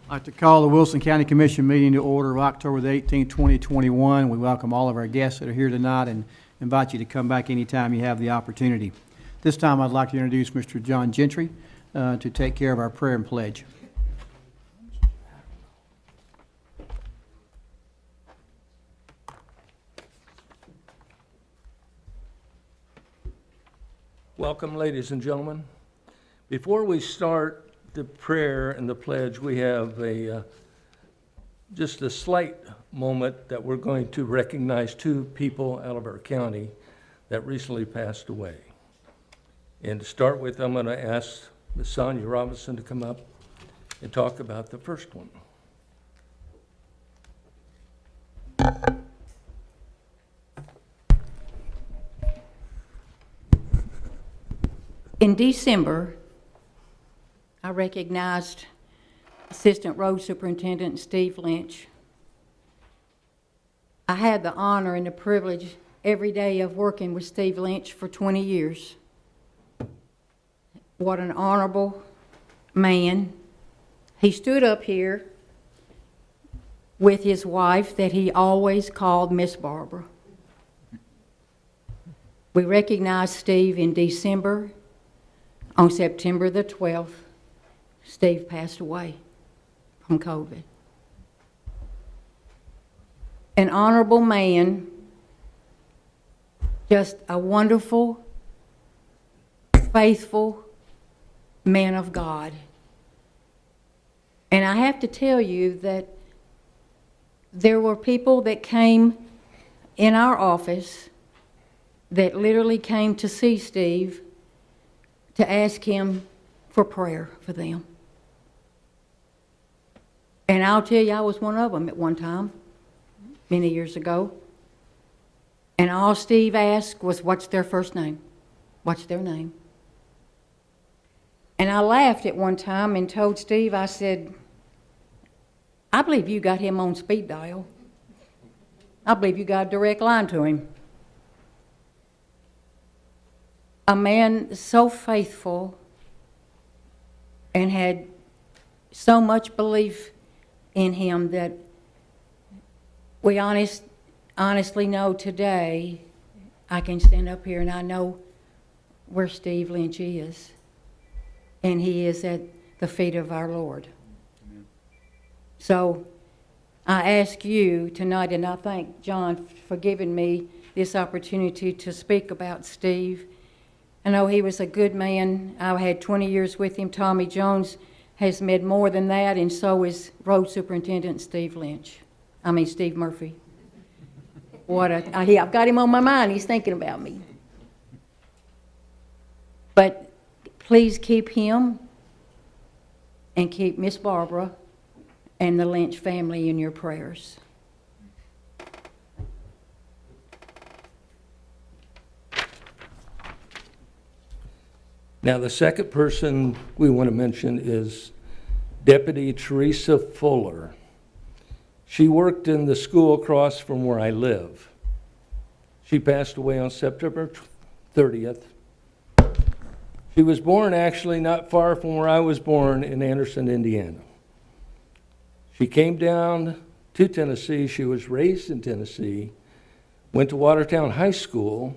I'd like to call the Wilson County Commission meeting to order of October the 18th, 2021. We welcome all of our guests that are here tonight and invite you to come back anytime you have the opportunity. This time I'd like to introduce Mr. John Gentry to take care of our prayer and pledge. Welcome, ladies and gentlemen. Before we start the prayer and the pledge, we have just a slight moment that we're going to recognize two people out of our county that recently passed away. And to start with, I'm going to ask Ms. Sonia Robinson to come up and talk about the first one. In December, I recognized Assistant Road Superintendent Steve Lynch. I had the honor and the privilege every day of working with Steve Lynch for 20 years. What an honorable man. He stood up here with his wife that he always called Miss Barbara. We recognized Steve in December. On September the 12th, Steve passed away from COVID. An honorable man, just a wonderful, faithful man of God. And I have to tell you that there were people that came in our office that literally came to see Steve to ask him for prayer for them. And I'll tell you, I was one of them at one time, many years ago. And all Steve asked was, what's their first name? What's their name? And I laughed at one time and told Steve, I said, I believe you got him on speed dial. I believe you got a direct line to him. A man so faithful and had so much belief in him that we honestly know today, I can stand up here and I know where Steve Lynch is. And he is at the feet of our Lord. Amen. So I ask you tonight, and I thank John for giving me this opportunity to speak about Steve. I know he was a good man. I had 20 years with him. Tommy Jones has made more than that, and so is Road Superintendent Steve Murphy. I've got him on my mind. He's thinking about me. But please keep him and keep Miss Barbara and the Lynch family in your prayers. Now, the second person we want to mention is Deputy Teresa Fuller. She worked in the school across from where I live. She passed away on September 30th. She was born actually not far from where I was born in Anderson, Indiana. She came down to Tennessee. She was raised in Tennessee, went to Watertown High School,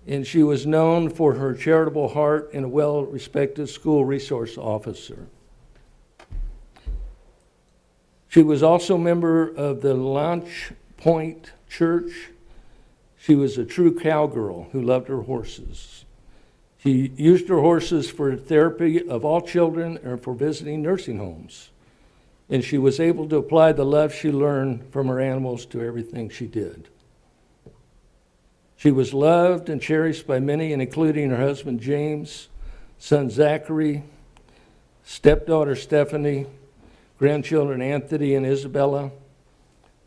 and she was known for her charitable heart and a well-respected school resource officer. She was also a member of the Launch Point Church. She was a true cowgirl who loved her horses. She used her horses for therapy of all children and for visiting nursing homes. And she was able to apply the love she learned from her animals to everything she did. She was loved and cherished by many, and including her husband James, son Zachary, stepdaughter Stephanie, grandchildren Anthony and Isabella,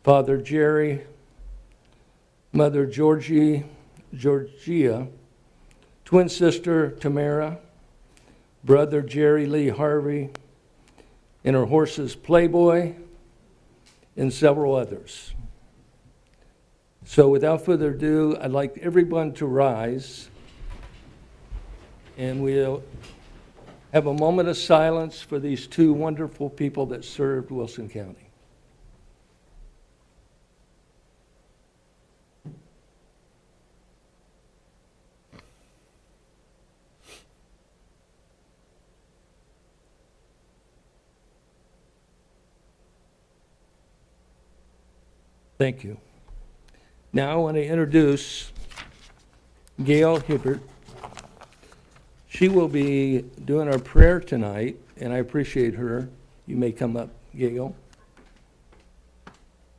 father Jerry, mother Georgia, twin sister Tamara, brother Jerry Lee Harvey, and her horses Playboy, and several others. So without further ado, I'd like everyone to rise, and we'll have a moment of silence for these two wonderful people that served Wilson County. Thank you. Now I want to introduce Gail Hibbert. She will be doing our prayer tonight, and I appreciate her. You may come up, Gail.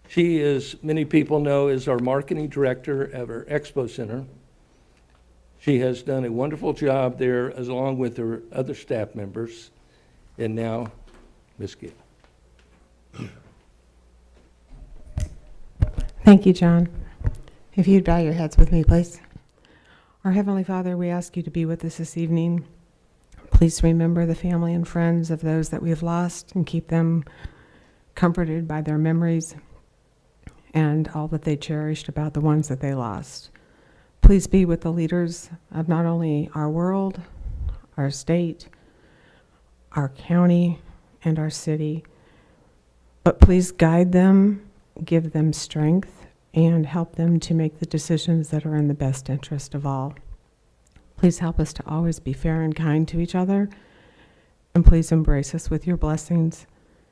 She, as many people know, is our marketing director of our Expo Center. She has done a wonderful job there, as along with her other staff members. And now, Ms. Gail. Thank you, John. If you'd bow your heads with me, please. Our Heavenly Father, we ask you to be with us this evening. Please remember the family and friends of those that we have lost and keep them comforted by their memories and all that they cherished about the ones that they lost. Please be with the leaders of not only our world, our state, our county, and our city, but please guide them, give them strength, and help them to make the decisions that are in the best interest of all. Please help us to always be fair and kind to each other, and please embrace us with your blessings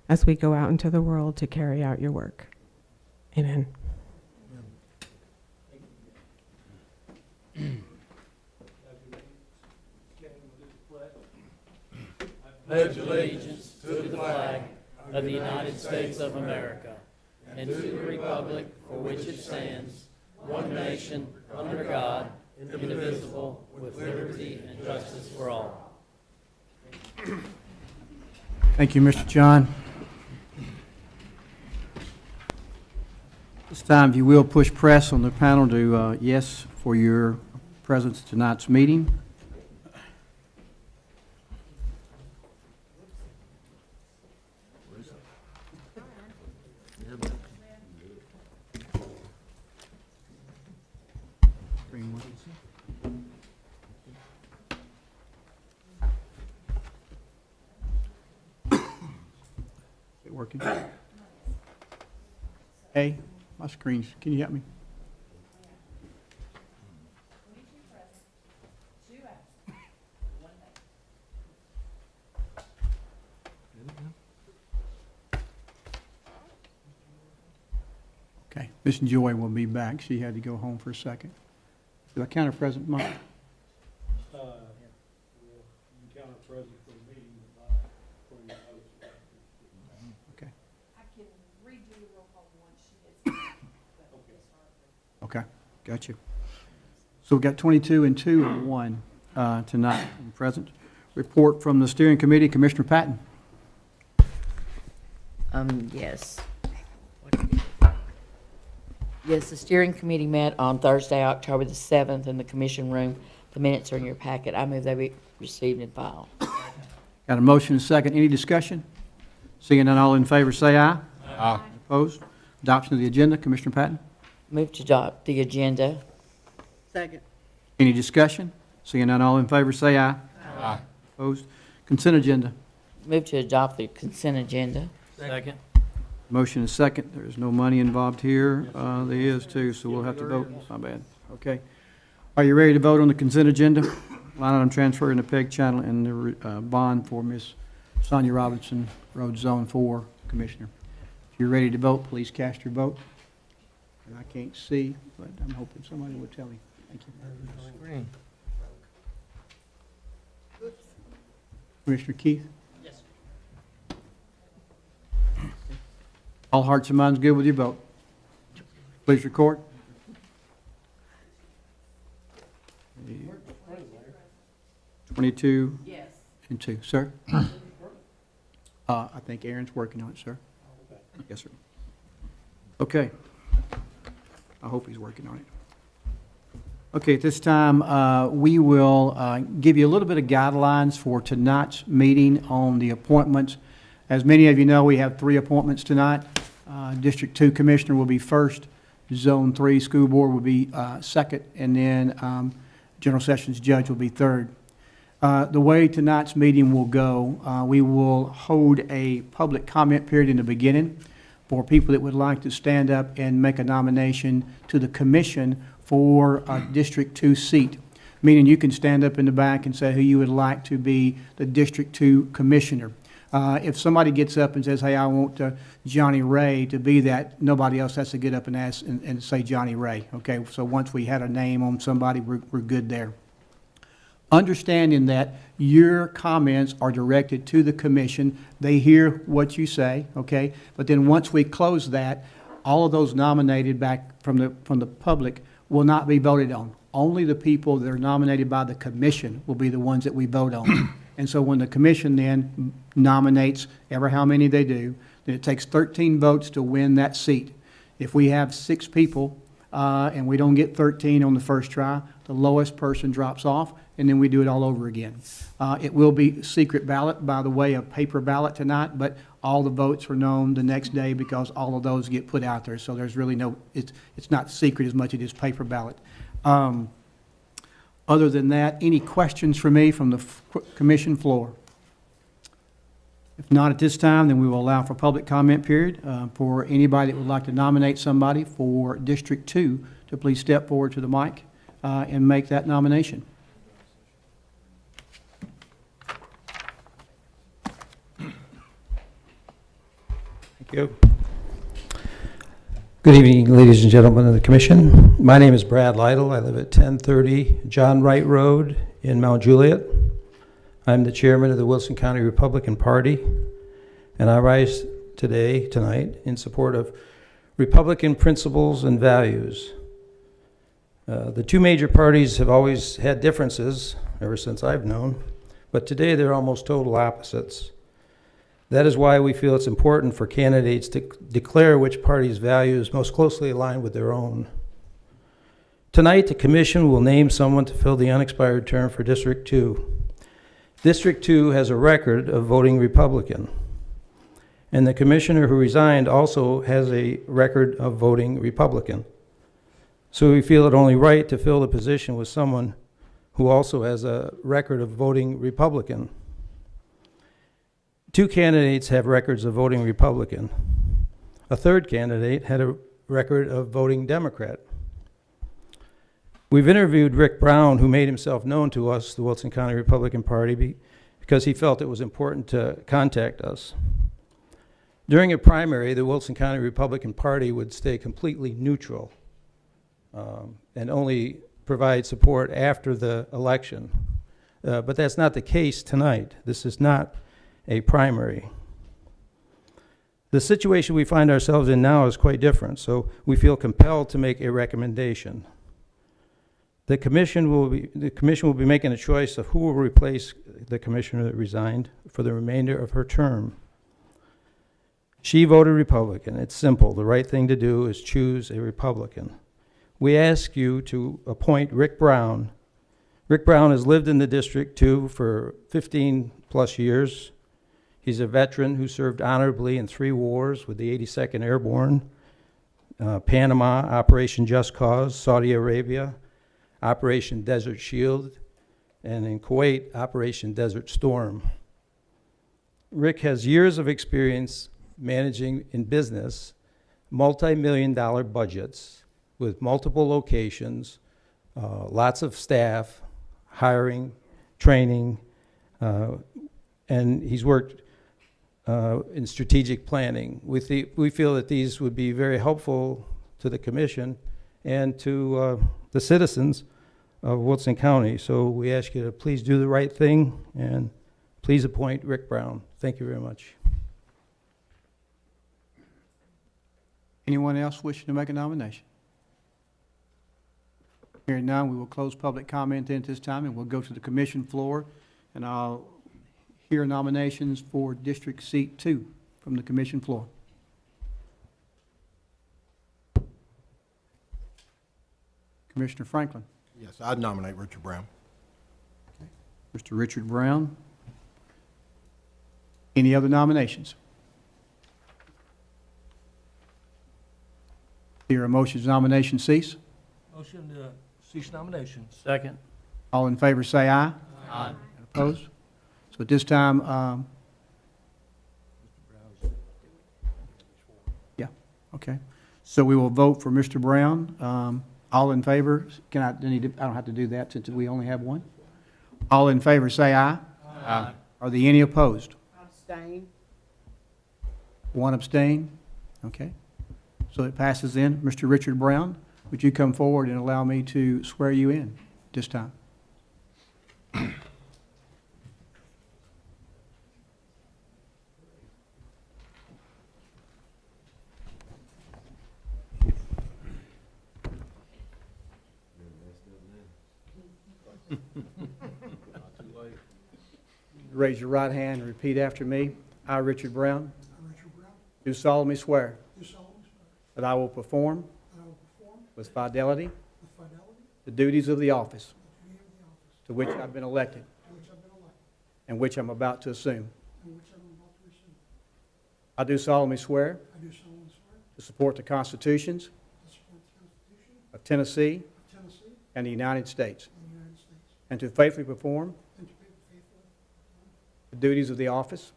as we go out into the world to carry out your work. Amen. Pledge allegiance to the flag of the United States of America and to the republic for which it stands, one nation, under God, indivisible, with liberty and justice for all. Thank you, Mr. John. This time, if you will, push press on the panel to yes for your presence at tonight's meeting. Is it working? Hey, my screen's, can you help me? Okay, Miss Joy will be back. She had to go home for a second. Do I count her present, Mike? You count her present for the meeting, but not for your notes. Okay. I can redo the roll call once she gets back. Okay, got you. So we've got 22 and 2 and 1 tonight present. Report from the steering committee, Commissioner Patton. Yes. Yes, the steering committee met on Thursday, October the 7th in the commission room. The minutes are in your packet. I move they be received and filed. Got a motion and a second. Any discussion? Seeing none, all in favor say aye. Aye. Opposed? Adoption of the agenda, Commissioner Patton. Move to adopt the agenda. Second. Any discussion? Seeing none, all in favor say aye. Aye. Opposed? Consent agenda. Move to adopt the consent agenda. Second. Motion and second. There is no money involved here. There is too, so we'll have to vote. My bad. Okay. Are you ready to vote on the consent agenda? Line item transfer in the PEG channel and the bond for Miss Sonia Robinson, Road Zone 4 Commissioner. If you're ready to vote, please cast your vote. And I can't see, but I'm hoping somebody will tell me. Thank you. Commissioner Keith? Yes. All hearts and minds good with your vote? Please record. Yeah. 22 Yes. and 2. Sir? I think Aaron's working on it, sir. Yes, sir. Okay. I hope he's working on it. Okay, at this time, we will give you a little bit of guidelines for tonight's meeting on the appointments. As many of you know, we have 3 appointments tonight. District 2 Commissioner will be first, Zone 3 School Board will be second, and then General Sessions Judge will be third. The way tonight's meeting will go, we will hold a public comment period in the beginning for people that would like to stand up and make a nomination to the commission for a District 2 seat, meaning you can stand up in the back and say who you would like to be the District 2 commissioner. If somebody gets up and says, hey, I want Johnny Ray to be that, nobody else has to get up and ask and say Johnny Ray, okay? So once we had a name on somebody, we're good there. Understanding that your comments are directed to the commission, they hear what you say, okay? But then once we close that, all of those nominated back from the public will not be voted on. Only the people that are nominated by the commission will be the ones that we vote on. And so when the commission then nominates, ever how many they do, then it takes 13 votes to win that seat. If we have 6 people and we don't get 13 on the first try, the lowest person drops off, and then we do it all over again. It will be secret ballot by the way of paper ballot tonight, but all the votes are known the next day because all of those get put out there. So there's really no, it's not secret as much as it is paper ballot. Other than that, any questions for me from the commission floor? If not at this time, then we will allow for public comment period for anybody that would like to nominate somebody for District 2 to please step forward to the mic and make that nomination. Thank you. Good evening, ladies and gentlemen of the Commission. My name is Brad Lytle. I live at 1030 John Wright Road in Mount Juliet. I'm the chairman of the Wilson County Republican Party, and I rise tonight, in support of Republican principles and values. The two major parties have always had differences ever since I've known, but today they're almost total opposites. That is why we feel it's important for candidates to declare which party's values most closely align with their own. Tonight, the Commission will name someone to fill the unexpired term for District 2. District 2 has a record of voting Republican, and the Commissioner who resigned also has a record of voting Republican. So we feel it only right to fill the position with someone who also has a record of voting Republican. Two candidates have records of voting Republican. A third candidate had a record of voting Democrat. We've interviewed Rick Brown, who made himself known to us, the Wilson County Republican Party, because he felt it was important to contact us. During a primary, the Wilson County Republican Party would stay completely neutral and only provide support after the election. But that's not the case tonight. This is not a primary. The situation we find ourselves in now is quite different, so we feel compelled to make a recommendation. The commission will be making a choice of who will replace the commissioner that resigned for the remainder of her term. She voted Republican. It's simple. The right thing to do is choose a Republican. We ask you to appoint Rick Brown. Rick Brown has lived in the District 2 for 15 plus years. He's a veteran who served honorably in 3 wars with the 82nd Airborne, Panama, Operation Just Cause, Saudi Arabia, Operation Desert Shield, and in Kuwait, Operation Desert Storm. Rick has years of experience managing in business multi-million-dollar budgets with multiple locations, lots of staff, hiring, training, and he's worked in strategic planning. We feel that these would be very helpful to the commission and to the citizens of Wilson County. So we ask you to please do the right thing and please appoint Rick Brown. Thank you very much. Anyone else wishing to make a nomination? Hearing none, we will close public comment at this time, and we'll go to the commission floor, and I'll hear nominations for District Seat 2 from the commission floor. Commissioner Franklin. Yes, I'd nominate Richard Brown. Mr. Richard Brown. Any other nominations? Hear a motion to nomination cease. Motion to cease nominations. Second. All in favor say aye. Aye. Opposed? So at this time, yeah, okay. So we will vote for Mr. Brown. All in favor, I don't have to do that since we only have one. All in favor, say aye. Aye. Are there any opposed? Abstain. One abstain? Okay. So it passes in. Mr. Richard Brown, would you come forward and allow me to swear you in this time? Raise your right hand and repeat after me. I, Richard Brown, do solemnly swear that I will perform with fidelity the duties of the office to which I've been elected and which I'm about to assume. I do solemnly swear to support the constitutions of Tennessee and the United States, and to faithfully perform the duties of the office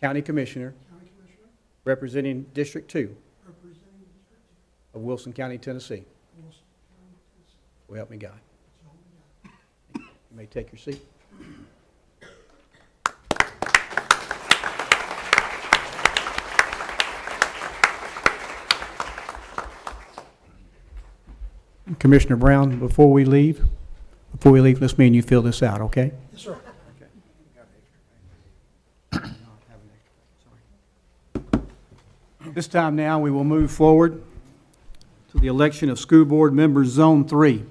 County Commissioner representing District 2 of Wilson County, Tennessee. Will help me God. You may take your seat. Commissioner Brown, before we leave, let's me and you fill this out, okay? Yes, sir. This time now, we will move forward to the election of school board members, Zone 3.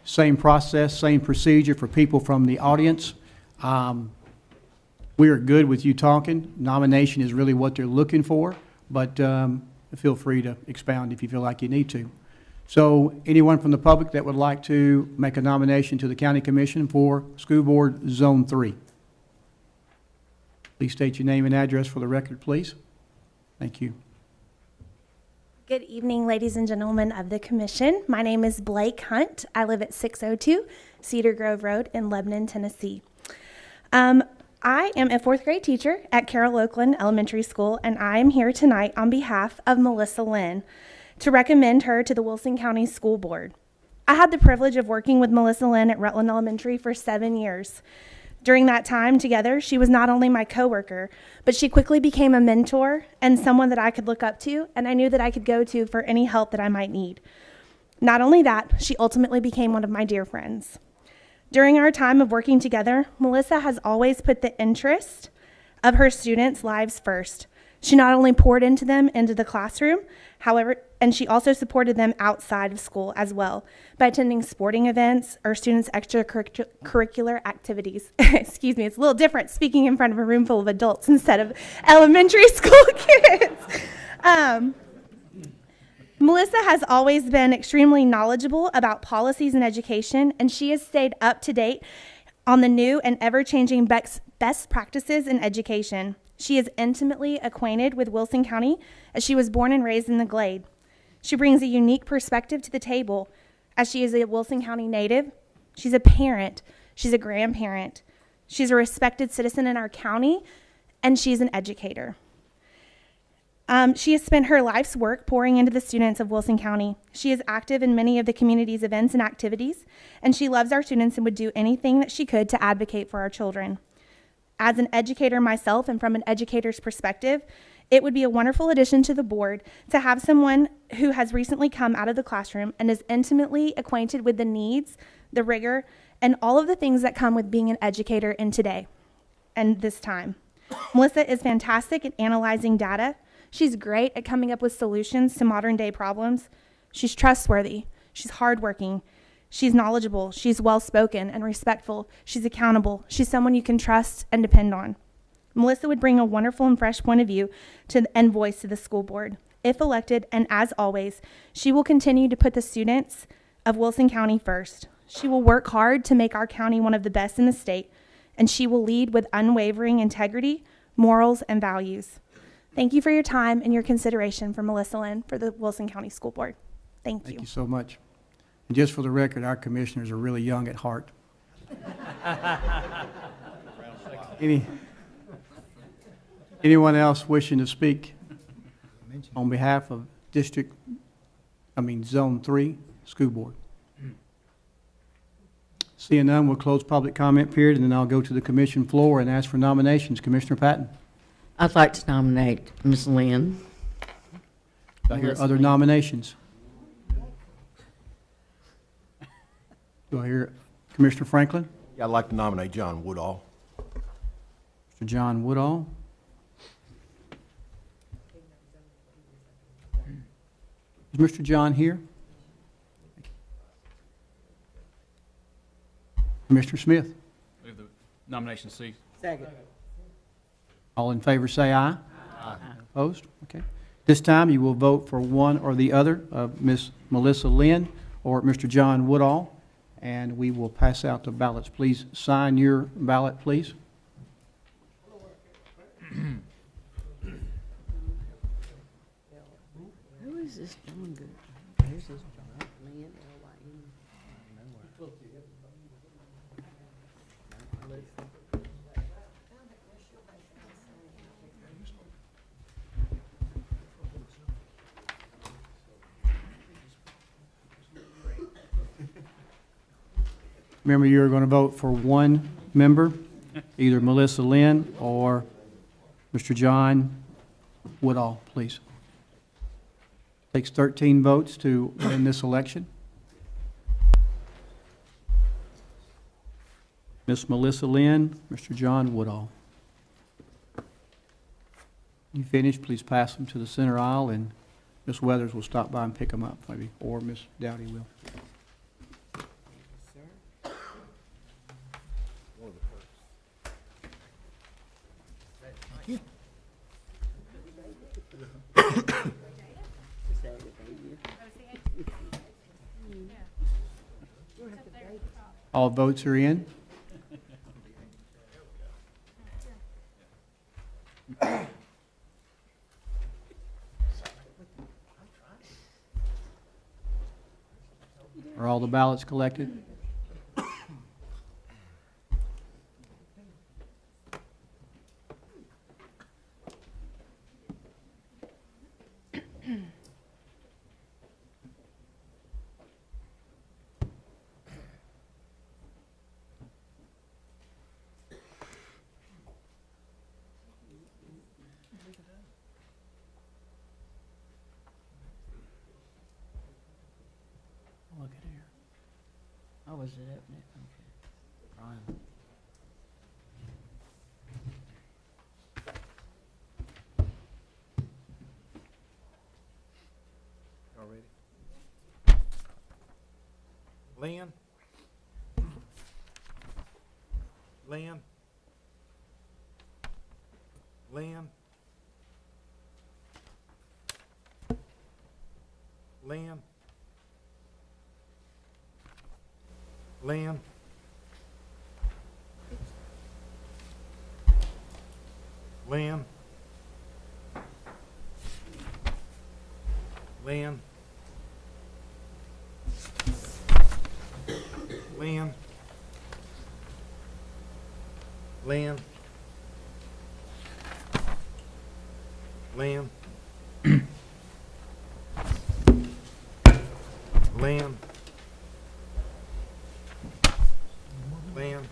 Same process, same procedure for people from the audience. We are good with you talking. Nomination is really what they're looking for, but feel free to expound if you feel like you need to. So anyone from the public that would like to make a nomination to the County Commission for School Board Zone 3? Please state your name and address for the record, please. Thank you. Good evening, ladies and gentlemen of the Commission. My name is Blake Hunt. I live at 602 Cedar Grove Road in Lebanon, Tennessee. I am a fourth grade teacher at Carroll Oakland Elementary School, and I am here tonight on behalf of Melissa Lynn to recommend her to the Wilson County School Board. I had the privilege of working with Melissa Lynn at Rutland Elementary for 7 years. During that time together, she was not only my coworker, but she quickly became a mentor and someone that I could look up to, and I knew that I could go to for any help that I might need. Not only that, she ultimately became one of my dear friends. During our time of working together, Melissa has always put the interest of her students' lives first. She not only poured into them into the classroom, however, and she also supported them outside of school as well by attending sporting events or students' extracurricular activities. Excuse me, it's a little different speaking in front of a room full of adults instead of elementary school kids. Melissa has always been extremely knowledgeable about policies in education, and she has stayed up to date on the new and ever-changing best practices in education. She is intimately acquainted with Wilson County as she was born and raised in the Glade. She brings a unique perspective to the table as she is a Wilson County native. She's a parent. She's a grandparent. She's a respected citizen in our county, and she's an educator. She has spent her life's work pouring into the students of Wilson County. She is active in many of the community's events and activities, and she loves our students and would do anything that she could to advocate for our children. As an educator myself and from an educator's perspective, it would be a wonderful addition to the board to have someone who has recently come out of the classroom and is intimately acquainted with the needs, the rigor, and all of the things that come with being an educator in today and this time. Melissa is fantastic at analyzing data. She's great at coming up with solutions to modern day problems. She's trustworthy. She's hardworking. She's knowledgeable. She's well-spoken and respectful. She's accountable. She's someone you can trust and depend on. Melissa would bring a wonderful and fresh point of view and voice to the school board. If elected, and as always, she will continue to put the students of Wilson County first. She will work hard to make our county one of the best in the state, and she will lead with unwavering integrity, morals, and values. Thank you for your time and your consideration for Melissa Lynn for the Wilson County School Board. Thank you. Thank you so much. And just for the record, our commissioners are really young at heart. Anyone else wishing to speak on behalf of Zone 3 School Board? Seeing none, we'll close public comment period, and then I'll go to the commission floor and ask for nominations. Commissioner Patton. I'd like to nominate Ms. Lynn. Do I hear other nominations? Do I hear Commissioner Franklin? Yeah, I'd like to nominate John Woodall. Mr. John Woodall. Is Mr. John here? Commissioner Smith? Move the nomination cease. Second. All in favor say aye. Aye. Opposed? Okay. This time you will vote for one or the other of Ms. Melissa Lynn or Mr. John Woodall, and we will pass out the ballots. Please sign your ballot, please. Who is this John Good? Who's this John? Lynn, L-Y-N. Remember, you're going to vote for one member, either Melissa Lynn or Mr. John Woodall, please. Takes 13 votes to win this election. Miss Melissa Lynn, Mr. John Woodall. You finished, please pass them to the center aisle, and Miss Weathers will stop by and pick them up, maybe, or Miss Dowdy will. All votes are in. Are all the ballots collected? Look at here. Oh, is it up there? Okay. Brian. Y'all ready? Lynn? Lynn? Lynn? Lynn? Lynn? Lynn? Lynn? Lynn? Lynn? Lynn? Lynn? Lynn?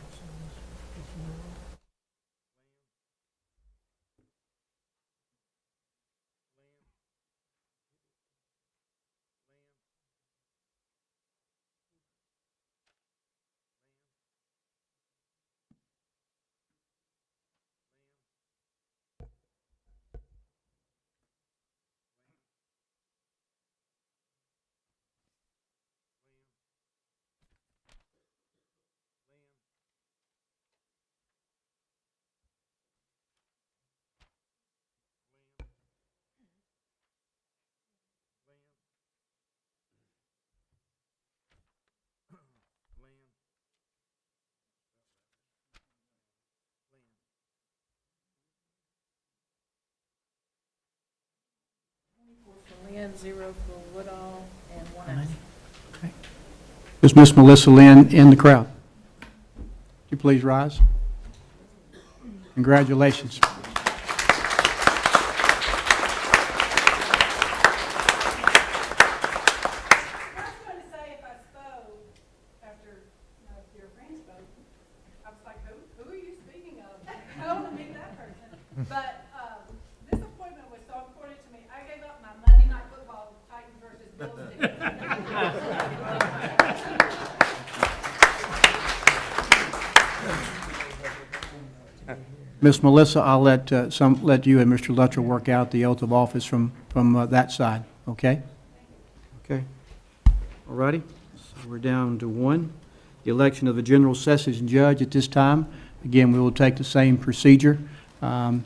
For Lynn, 0 for Woodall, and 1 absent. Okay. Is Miss Melissa Lynn in the crowd? you please rise? Congratulations. But this appointment was so important to me, I gave up my Monday night football, Titans versus Bills ticket. Miss Melissa, I'll let you and Mr. Luttrell work out the oath of office from that side, okay? Okay. All righty. So we're down to one. The election of a general sessions judge at this time. Again, we will take the same procedure.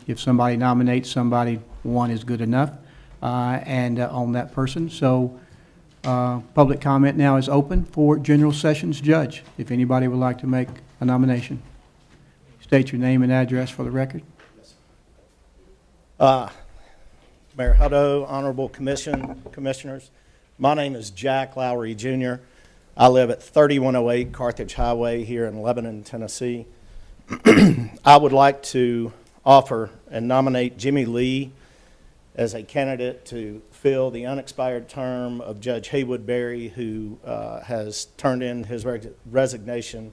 If somebody nominates somebody, one is good enough, and on that person. So public comment now is open for general sessions judge, if anybody would like to make a nomination. State your name and address for the record. Mayor Hutto, Honorable Commissioners, my name is Jack Lowry Jr. I live at 3108 Carthage Highway here in Lebanon, Tennessee. I would like to offer and nominate Jimmy Lee as a candidate to fill the unexpired term of Judge Haywood Berry, who has turned in his resignation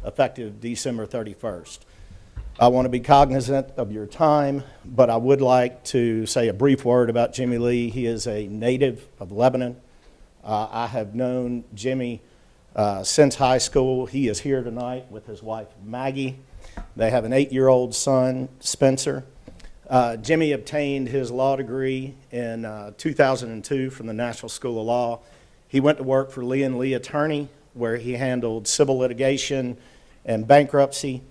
effective December 31st. I want to be cognizant of your time, but I would like to say a brief word about Jimmy Lee. He is a native of Lebanon. I have known Jimmy since high school. He is here tonight with his wife, Maggie. They have an 8-year-old son, Spencer. Jimmy obtained his law degree in 2002 from the National School of Law. He went to work for Lee & Lee Attorney, where he handled civil litigation and bankruptcy.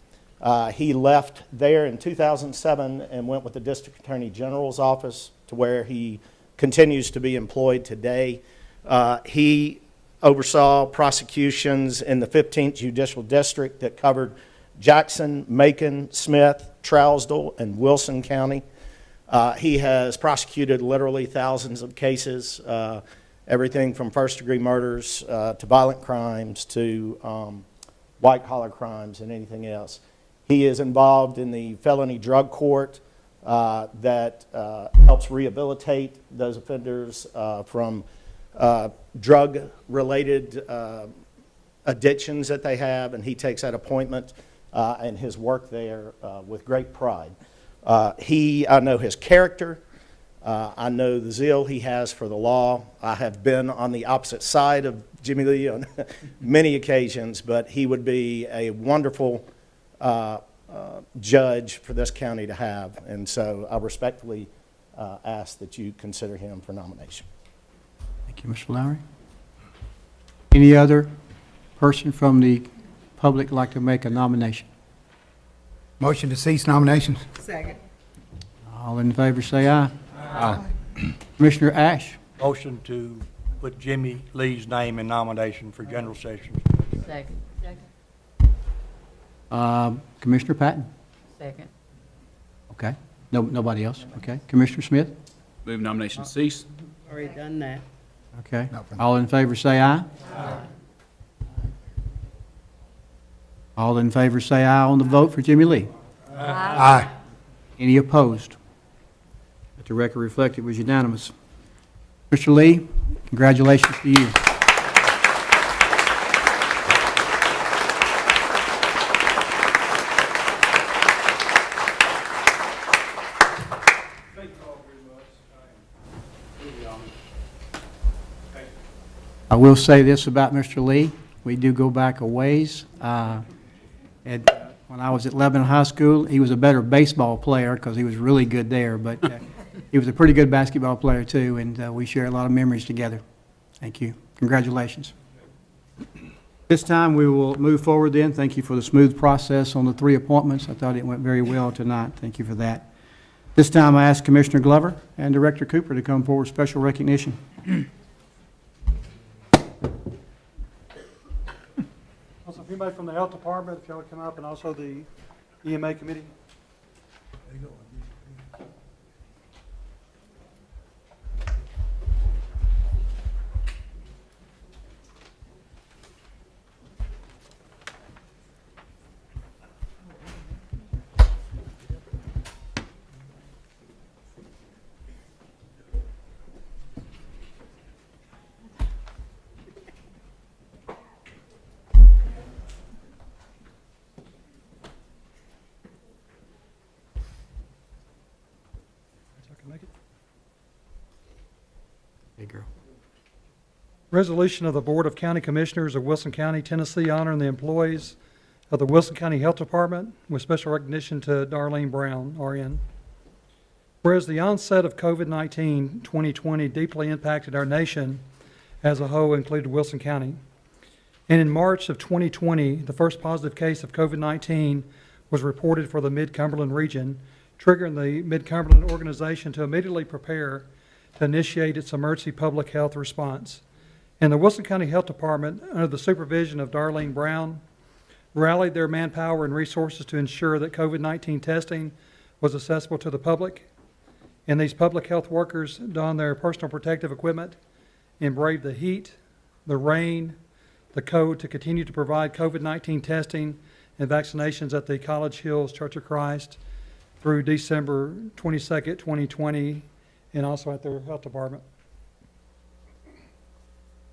He left there in 2007 and went with the District Attorney General's office, to where he continues to be employed today. He oversaw prosecutions in the 15th Judicial District that covered Jackson, Macon, Smith, Trousdale, and Wilson County. He has prosecuted literally thousands of cases, everything from first-degree murders to violent crimes to white-collar crimes and anything else. He is involved in the felony drug court that helps rehabilitate those offenders from drug-related addictions that they have, and he takes that appointment and his work there with great pride. I know his character. I know the zeal he has for the law. I have been on the opposite side of Jimmy Lee on many occasions, but he would be a wonderful judge for this county to have, and so I respectfully ask that you consider him for nomination. Thank you, Mr. Lowry. Any other person from the public like to make a nomination? Motion to cease nominations. Second. All in favor say aye. Aye. Commissioner Ash. Motion to put Jimmy Lee's name in nomination for general sessions. Second. Commissioner Patton. Second. Okay. Nobody else? Okay. Commissioner Smith? Move nomination cease. Already done that. Okay. All in favor say aye. Aye. All in favor say aye on the vote for Jimmy Lee. Aye. Any opposed? Let the record reflect it was unanimous. Mr. Lee, congratulations to you. I will say this about Mr. Lee. We do go back a ways. When I was at Lebanon High School, he was a better baseball player because he was really good there, but he was a pretty good basketball player too, and we share a lot of memories together. Thank you. Congratulations. This time we will move forward then. Thank you for the smooth process on the 3 appointments. I thought it went very well tonight. Thank you for that. This time I ask Commissioner Glover and Director Cooper to come forward for special recognition. Also, if anybody from the Health Department, if y'all would come up, and also the EMA Committee. There you go. girl. Resolution of the Board of County Commissioners of Wilson County, Tennessee, honoring the employees of the Wilson County Health Department with special recognition to Darlene Brown, RN. Whereas the onset of COVID-19 2020 deeply impacted our nation as a whole, including Wilson County. And in March of 2020, the first positive case of COVID-19 was reported for the Mid-Cumberland region, triggering the Mid-Cumberland organization to immediately prepare to initiate its emergency public health response. And the Wilson County Health Department, under the supervision of Darlene Brown, rallied their manpower and resources to ensure that COVID-19 testing was accessible to the public. And these public health workers donned their personal protective equipment and braved the heat, the rain, the cold to continue to provide COVID-19 testing and vaccinations at the College Hills Church of Christ through December 22nd, 2020, and also at their health department.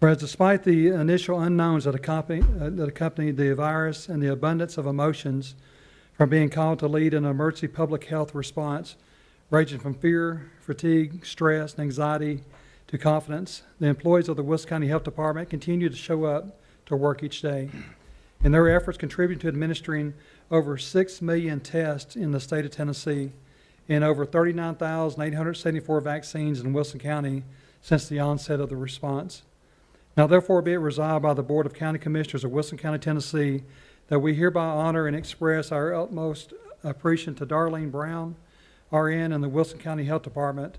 Whereas despite the initial unknowns that accompanied the virus and the abundance of emotions from being called to lead an emergency public health response, ranging from fear, fatigue, stress, and anxiety to confidence, the employees of the Wilson County Health Department continue to show up to work each day. And their efforts contribute to administering over 6 million tests in the state of Tennessee and over 39,874 vaccines in Wilson County since the onset of the response. Now therefore be it resolved by the Board of County Commissioners of Wilson County, Tennessee, that we hereby honor and express our utmost appreciation to Darlene Brown, RN, and the Wilson County Health Department,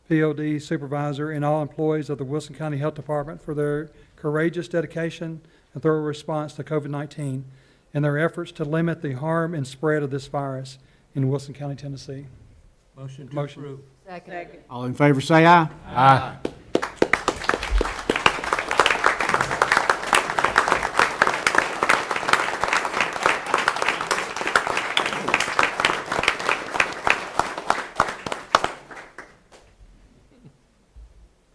POD supervisor, and all employees of the Wilson County Health Department for their courageous dedication and thorough response to COVID-19 and their efforts to limit the harm and spread of this virus in Wilson County, Tennessee. Motion to approve. Second. All in favor say aye. Aye.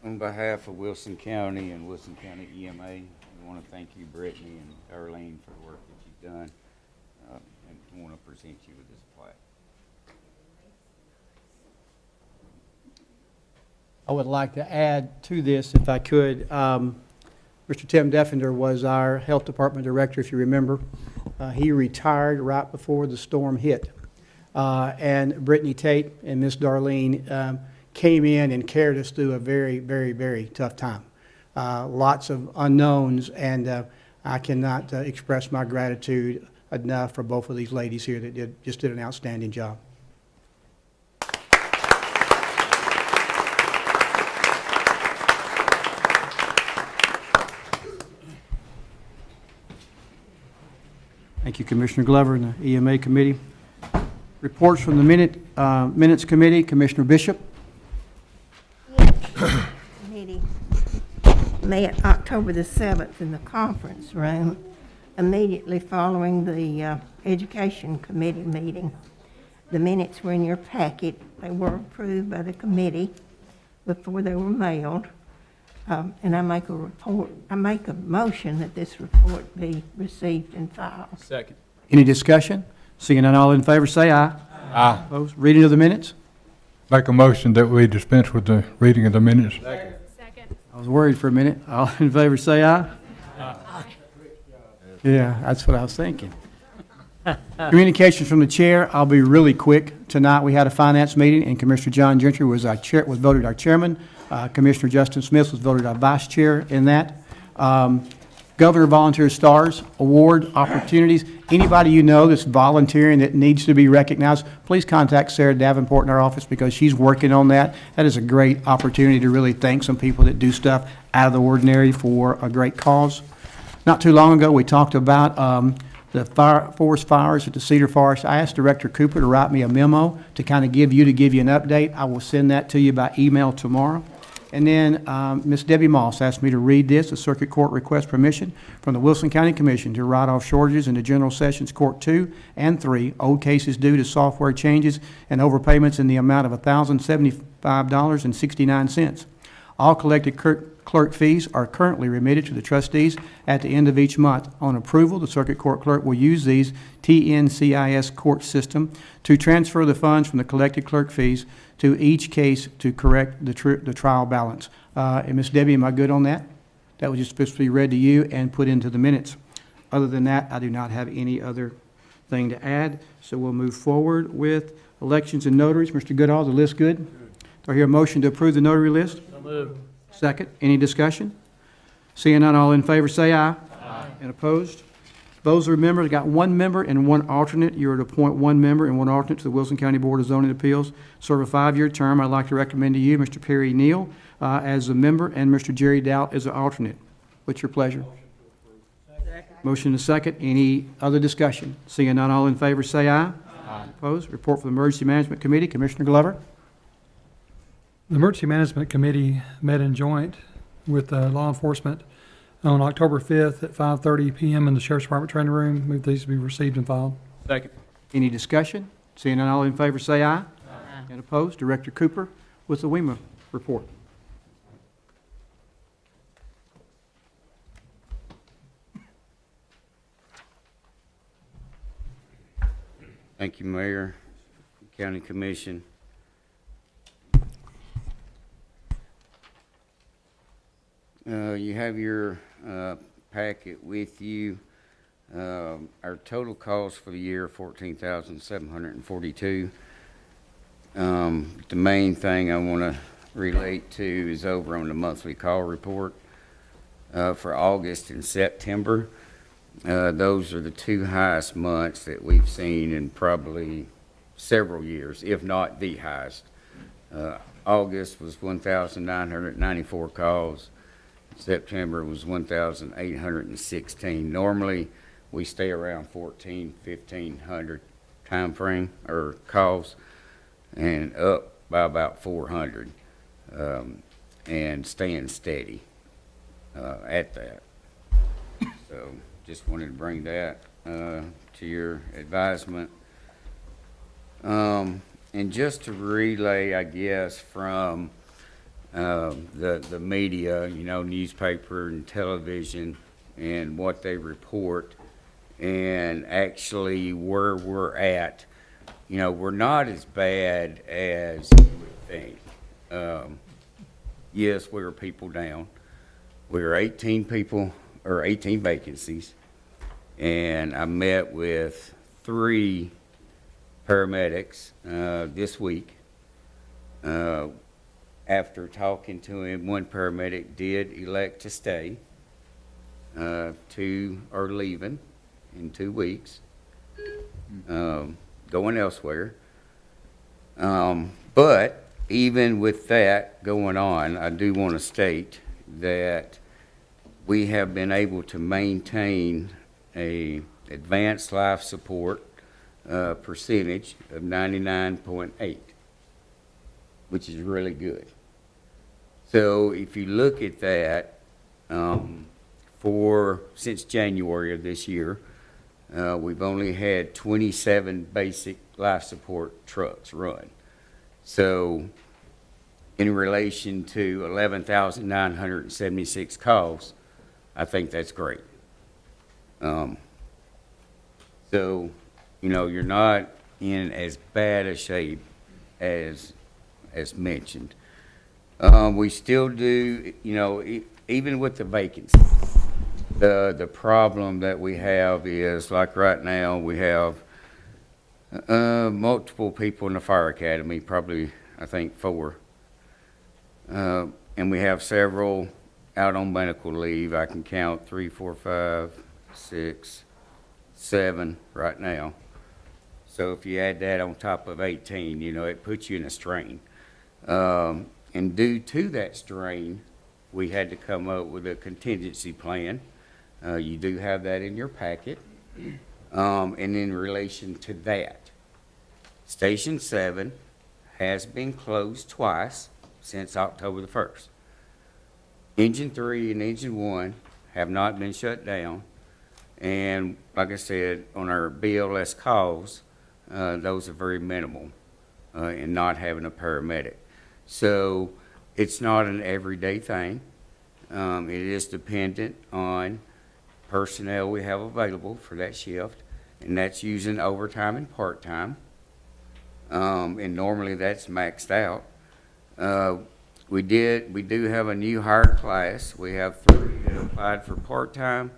On behalf of Wilson County and Wilson County EMA, we want to thank you, Brittany and Darlene, for the work that you've done, and want to present you with this plaque. I would like to add to this, if I could. Mr. Tim Defender was our health department director, if you remember. He retired right before the storm hit. And Brittany Tate and Miss Darlene came in and carried us through a very, very, very tough time. Lots of unknowns, and I cannot express my gratitude enough for both of these ladies here that just did an outstanding job. Thank you, Commissioner Glover and the EMA committee. Reports from the Minutes Committee, Commissioner Bishop. Meeting met October the 7th in the conference room immediately following the Education Committee meeting. The minutes were in your packet. They were approved by the committee before they were mailed. And I make a motion that this report be received and filed. Second. Any discussion? Seeing none, all in favor say aye. Aye. Opposed? Reading of the minutes? Make a motion that we dispense with the reading of the minutes. Second. I was worried for a minute. All in favor say aye. Aye. Yeah, that's what I was thinking. Communications from the chair. I'll be really quick. Tonight we had a finance meeting, and Commissioner John Gentry was voted our chairman. Commissioner Justin Smith was voted our vice chair in that. Governor Volunteer Stars Award opportunities. Anybody you know that's volunteering that needs to be recognized, please contact Sarah Davenport in our office because she's working on that. That is a great opportunity to really thank some people that do stuff out of the ordinary for a great cause. Not too long ago, we talked about the forest fires at the Cedar Forest. I asked Director Cooper to write me a memo to kind of give you an update. I will send that to you by email tomorrow. And then Ms. Debbie Moss asked me to read this. The Circuit Court requests permission from the Wilson County Commission to write off shortages in the General Sessions Court 2 and 3, old cases due to software changes and overpayments in the amount of $1,075.69. All collected clerk fees are currently remitted to the trustees at the end of each month. On approval, the circuit court clerk will use these TNCIS court system to transfer the funds from the collected clerk fees to each case to correct the trial balance. And Ms. Debbie, am I good on that? That was just supposed to be read to you and put into the minutes. Other than that, I do not have any other thing to add, so we'll move forward with elections and notaries. Mr. Goodall, the list good? Do I hear a motion to approve the notary list? So moved. Second. Any discussion? Seeing none, all in favor say aye. Aye. And opposed? Those are members, got one member and one alternate. You are to appoint one member and one alternate to the Wilson County Board of Zoning Appeals. Serve a 5-year term. I'd like to recommend to you Mr. Perry Neal as a member and Mr. Jerry Doubt as an alternate. What's your pleasure? Motion and second. Any other discussion? Seeing none, all in favor say aye. Aye. Opposed? Report from the Emergency Management Committee. Commissioner Glover. The Emergency Management Committee met in joint with law enforcement on October 5th at 5:30 p.m. in the Sheriff's Department training room. Move these to be received and filed. Second. Any discussion? Seeing none, all in favor say aye. Aye. And opposed? Director Cooper with the WEMA report. Thank you, Mayor, County Commission. You have your packet with you. Our total cost for the year, $14,742. The main thing I want to relate to is over on the monthly call report for August and September. Those are the two highest months that we've seen in probably several years, if not the highest. August was 1,994 calls. September was 1,816. Normally, we stay around 1,500 time frame or calls, and up by about 400, and staying steady at that. So just wanted to bring that to your advisement. And just to relay, I guess, from the media, you know, newspaper and television, and what they report, and actually where we're at. You know, we're not as bad as you would think. Yes, we were people down. We were 18 people, or 18 vacancies, and I met with 3 paramedics this week. After talking to him, one paramedic did elect to stay. 2 are leaving in 2 weeks, going elsewhere. But even with that going on, I do want to state that we have been able to maintain a advanced life support percentage of 99.8, which is really good. So if you look at that, since January of this year, we've only had 27 basic life support trucks run. So in relation to 11,976 calls, I think that's great. So, you know, you're not in as bad a shape as mentioned. We still do, you know, even with the vacancies, the problem that we have is, like right now, we have multiple people in the fire academy, probably, I think, 4. And we have several out on medical leave. I can count 3, 4, 5, 6, 7 right now. So if you add that on top of 18, you know, it puts you in a strain. And due to that strain, we had to come up with a contingency plan. You do have that in your packet. And in relation to that, Station 7 has been closed twice since October the 1st. Engine 3 and Engine 1 have not been shut down. And like I said, on our BLS calls, those are very minimal in not having a paramedic. So it's not an everyday thing. It is dependent on personnel we have available for that shift, and that's using overtime and part-time. And normally that's maxed out. We do have a new hire class. We have 3 that applied for part-time.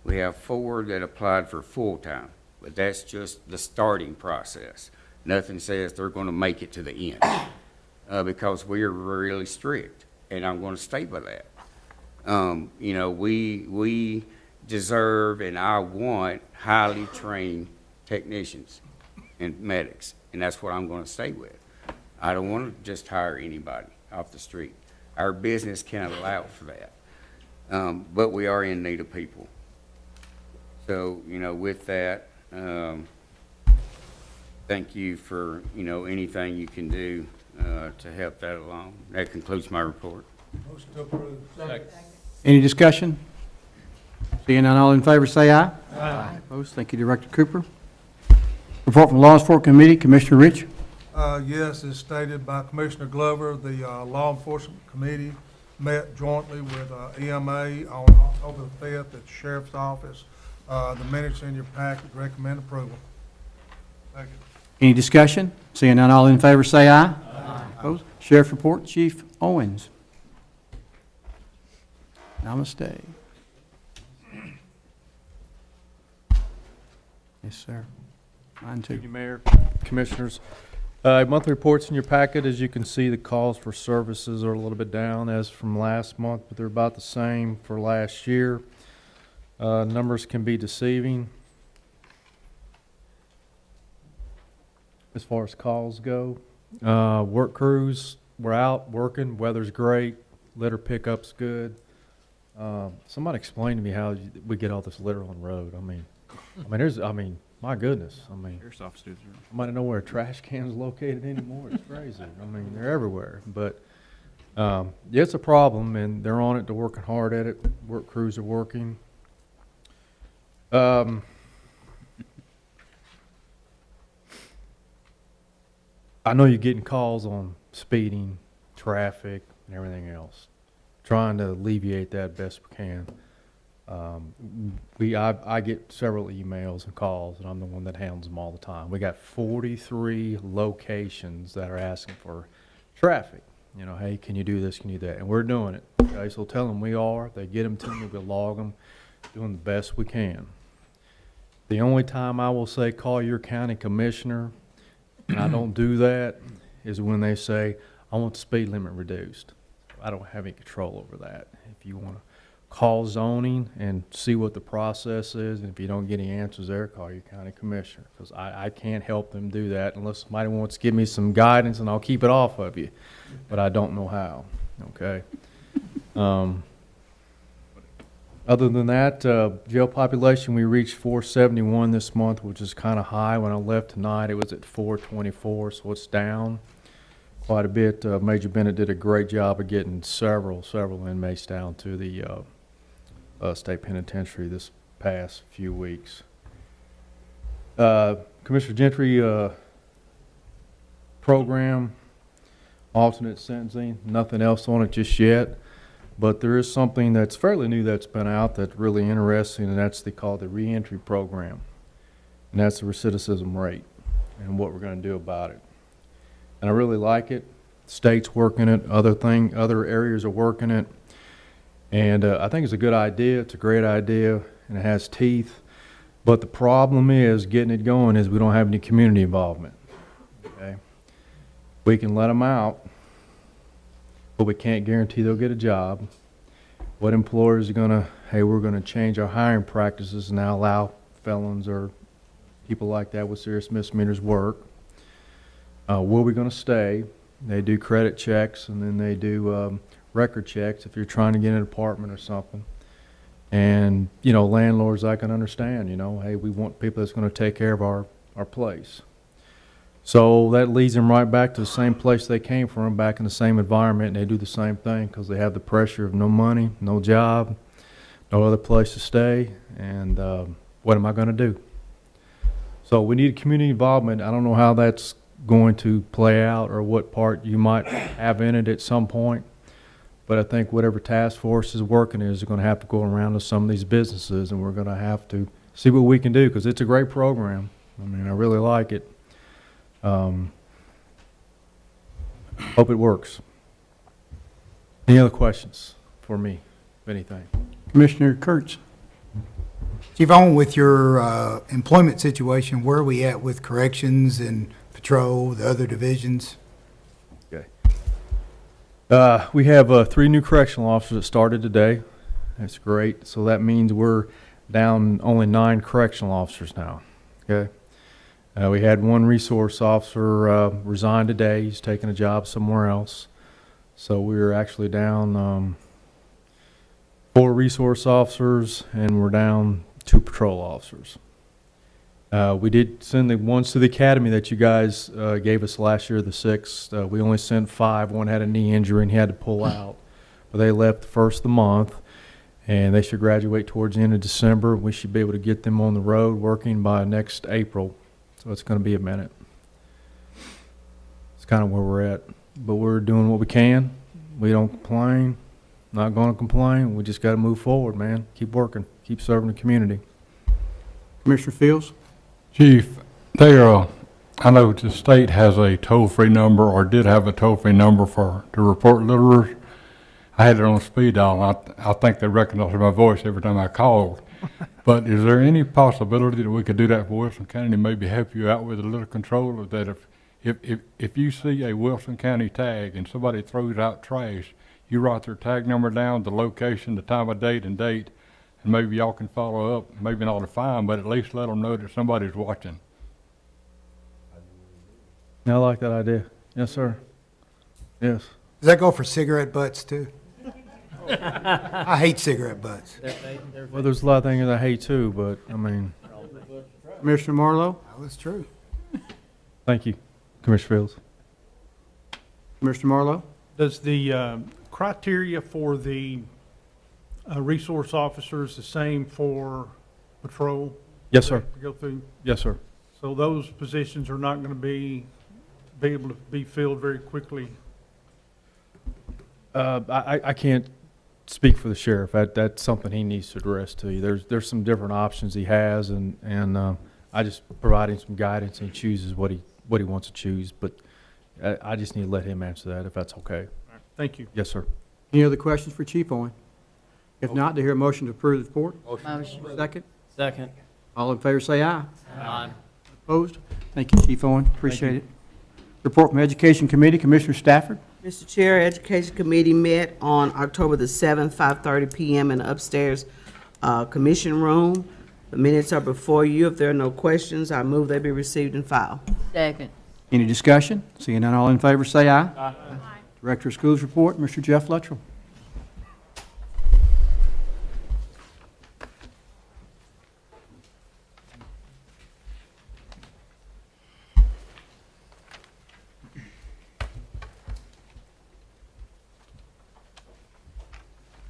We have 4 that applied for full-time, but that's just the starting process. Nothing says they're going to make it to the end, because we are really strict, and I'm going to stay by that. You know, we deserve and I want highly trained technicians and medics, and that's what I'm going to stay with. I don't want to just hire anybody off the street. Our business can't allow for that, but we are in need of people. So, you know, with that, thank you for, you know, anything you can do to help that along. That concludes my report. Motion to approve. Second. Any discussion? Seeing none, all in favor say aye. Aye. Opposed? Thank you, Director Cooper. Report from Law Enforcement Committee, Commissioner Rich. Yes, as stated by Commissioner Glover, the Law Enforcement Committee met jointly with EMA on October the 5th at the Sheriff's Office. The minutes in your packet recommend approval. Second. Any discussion? Seeing none, all in favor say aye. Aye. Opposed? Sheriff Report, Chief Owens. Namaste. Yes, sir. Mine too. Thank you, Mayor, Commissioners. Monthly reports in your packet. As you can see, the calls for services are a little bit down as from last month, but they're about the same for last year. Numbers can be deceiving as far as calls go. Work crews, we're out working. Weather's great. Litter pickup's good. Somebody explain to me how we get all this litter on the road. I mean, my goodness. I mean, I might not know where a trash can is located anymore. It's crazy. I mean, they're everywhere. But yeah, it's a problem, and they're on it. They're working hard at it. Work crews are working. I know you're getting calls on speeding, traffic, and everything else. Trying to alleviate that best we can. I get several emails and calls, and I'm the one that handles them all the time. We got 43 locations that are asking for traffic. You know, hey, can you do this? Can you do that? And we're doing it. Okay, so tell them we are. They get them to me. We log them. Doing the best we can. The only time I will say call your county commissioner, and I don't do that, is when they say, I want the speed limit reduced. I don't have any control over that. If you want to call zoning and see what the process is, and if you don't get any answers there, call your county commissioner, because I can't help them do that unless somebody wants to give me some guidance, and I'll keep it off of you. But I don't know how, okay? Other than that, jail population, we reached 471 this month, which is kind of high. When I left tonight, it was at 424, so it's down quite a bit. Major Bennett did a great job of getting several inmates down to the state penitentiary this past few weeks. Commissioner Gentry program, alternate sentencing, nothing else on it just yet. But there is something that's fairly new that's been out that's really interesting, and that's called the reentry program. And that's the recidivism rate and what we're going to do about it. And I really like it. State's working it, other areas are working it. And I think it's a good idea. It's a great idea, and it has teeth. But the problem is getting it going is we don't have any community involvement. Okay? We can let them out, but we can't guarantee they'll get a job. What employers are going to, hey, we're going to change our hiring practices and now allow felons or people like that with serious misdemeanors work. Where we going to stay? They do credit checks, and then they do record checks if you're trying to get an apartment or something. And, you know, landlords, I can understand, you know, hey, we want people that's going to take care of our place. So that leads them right back to the same place they came from, back in the same environment, and they do the same thing because they have the pressure of no money, no job, no other place to stay, and what am I going to do? So we need community involvement. I don't know how that's going to play out or what part you might have in it at some point, But I think whatever task force is working is going to have to go around to some of these businesses, and we're going to have to see what we can do, because it's a great program. I mean, I really like it. Hope it works. Any other questions for me, if anything? Commissioner Kurtz. Chief, on with your employment situation, where are we at with corrections and patrol, the other divisions? Okay. We have 3 new correctional officers that started today. That's great. So that means we're down only 9 correctional officers now. Okay. We had 1 resource officer resign today. He's taking a job somewhere else. So we're actually down 4 resource officers, and we're down 2 patrol officers. We did send the ones to the academy that you guys gave us last year, the 6. We only sent 5. 1 had a knee injury and he had to pull out. But they left the first of the month, and they should graduate towards the end of December. We should be able to get them on the road working by next April. So it's going to be a minute. It's kind of where we're at. But we're doing what we can. We don't complain. Not going to complain. We just got to move forward, man. Keep working. Keep serving the community. Commissioner Fields. Chief, I know the state has a toll-free number, or did have a toll-free number to report litterers. I had it on speed dial, and I think they recognized my voice every time I called. But is there any possibility that we could do that for Wilson County to maybe help you out with a little control, that if you see a Wilson County tag and somebody throws out trash, you write their tag number down, the location, the time of date, and maybe y'all can follow up, maybe not a fine, but at least let them know that somebody's watching. I like that idea. Yes, sir. Yes. Does that go for cigarette butts too? I hate cigarette butts. Well, there's a lot of things I hate too, but I mean. Commissioner Marlowe. That's true. Thank you, Commissioner Fields. Commissioner Marlowe. Does the criteria for the resource officers the same for patrol? Yes, sir. To go through? Yes, sir. So those positions are not going to be able to be filled very quickly? I can't speak for the sheriff. That's something he needs to address to you. There's some different options he has, and I just provide him some guidance, and he chooses what he wants to choose. But I just need to let him answer that, if that's okay. All right. Thank you. Yes, sir. Any other questions for Chief Owen? If not, do I hear a motion to approve the report? Motion. Second? Second. All in favor say aye. Aye. Opposed? Thank you, Chief Owen. Appreciate it. Report from Education Committee, Commissioner Stafford. Mr. Chair, Education Committee met on October the 7th, 5:30 p.m. in the upstairs commission room. The minutes are before you. If there are no questions, I move they be received and filed. Second. Any discussion? Seeing none, all in favor say aye. Aye. Director of Schools report, Mr. Jeff Luttrell.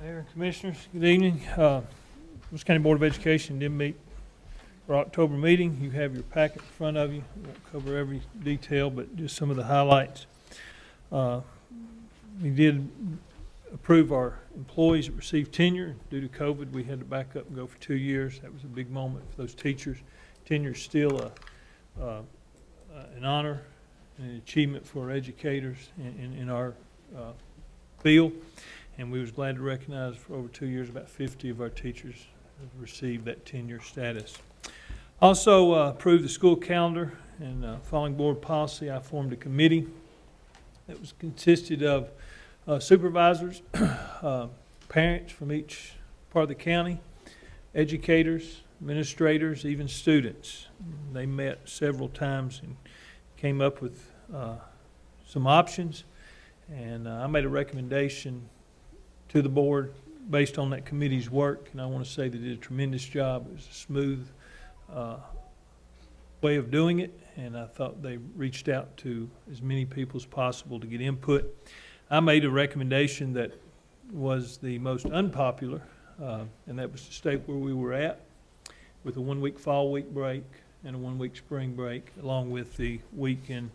Mayor and Commissioners, good evening. Wilson County Board of Education did meet for October meeting. You have your packet in front of you. Won't cover every detail, but just some of the highlights. We did approve our employees that received tenure. Due to COVID, we had to back up and go for 2 years. That was a big moment for those teachers. Tenure is still an honor and an achievement for our educators in our field. And we was glad to recognize for over 2 years about 50 of our teachers have received that tenure status. Also approved the school calendar, and following board policy, I formed a committee that was consisted of supervisors, parents from each part of the county, educators, administrators, even students. They met several times and came up with some options, and I made a recommendation to the board based on that committee's work, and I want to say they did a tremendous job. It was a smooth way of doing it, and I thought they reached out to as many people as possible to get input. I made a recommendation that was the most unpopular, and that was to stay where we were at with a 1 week fall week break and a 1 week spring break, along with the week in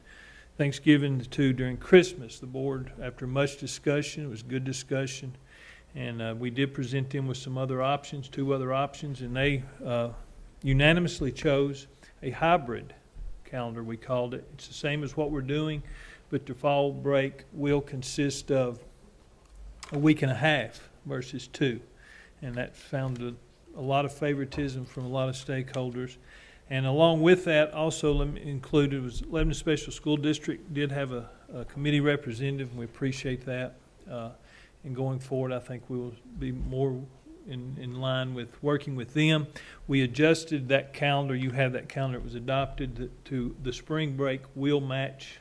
Thanksgiving to during Christmas. The board, after much discussion, it was good discussion, and we did present them with some other options, 2 other options, and they unanimously chose a hybrid calendar, we called it. It's the same as what we're doing, but the fall break will consist of a week and a half versus 2, and that found a lot of favoritism from a lot of stakeholders. And along with that, also included was Lebanon Special School District did have a committee representative, and we appreciate that. And going forward, I think we will be more in line with working with them. We adjusted that calendar. You have that calendar. It was adopted to the spring break will match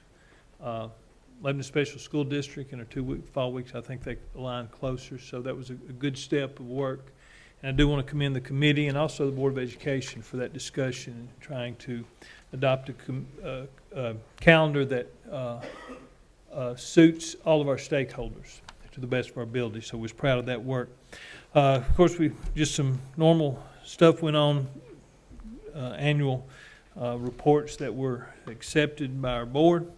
Lebanon Special School District, and our 2-week fall weeks, I think they align closer. So that was a good step of work. And I do want to commend the committee and also the Board of Education for that discussion and trying to adopt a calendar that suits all of our stakeholders to the best of our ability. So we was proud of that work. Of course, just some normal stuff went on, annual reports that were accepted by our board.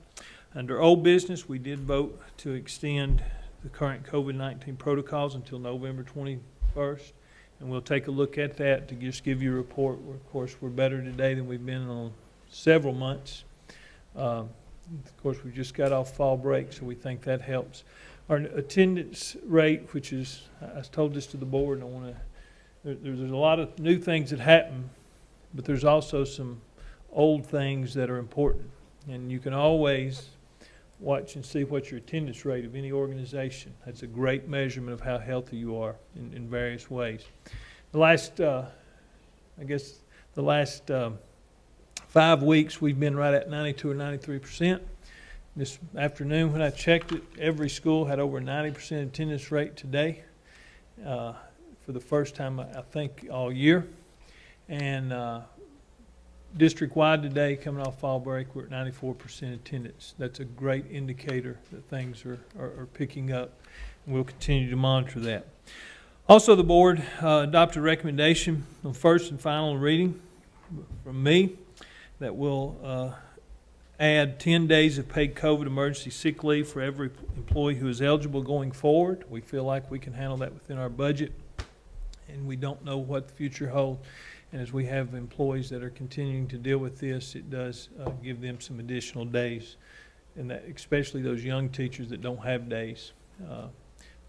Under old business, we did vote to extend the current COVID-19 protocols until November 21st. And we'll take a look at that to just give you a report. Of course, we're better today than we've been on several months. Of course, we just got off fall break, so we think that helps. Our attendance rate, which is, I told this to the board, and I want to, there's a lot of new things that happen, but there's also some old things that are important. And you can always watch and see what your attendance rate of any organization. That's a great measurement of how healthy you are in various ways. The last, I guess, the last 5 weeks, we've been right at 92 or 93%. This afternoon, when I checked it, every school had over a 90% attendance rate today for the first time, I think, all year. And district-wide today, coming off fall break, we're at 94% attendance. That's a great indicator that things are picking up, and we'll continue to monitor that. Also, the board adopted a recommendation on first and final reading from me that will add 10 days of paid COVID emergency sick leave for every employee who is eligible going forward. We feel like we can handle that within our budget, and we don't know what the future holds. And as we have employees that are continuing to deal with this, it does give them some additional days, and that especially those young teachers that don't have days. There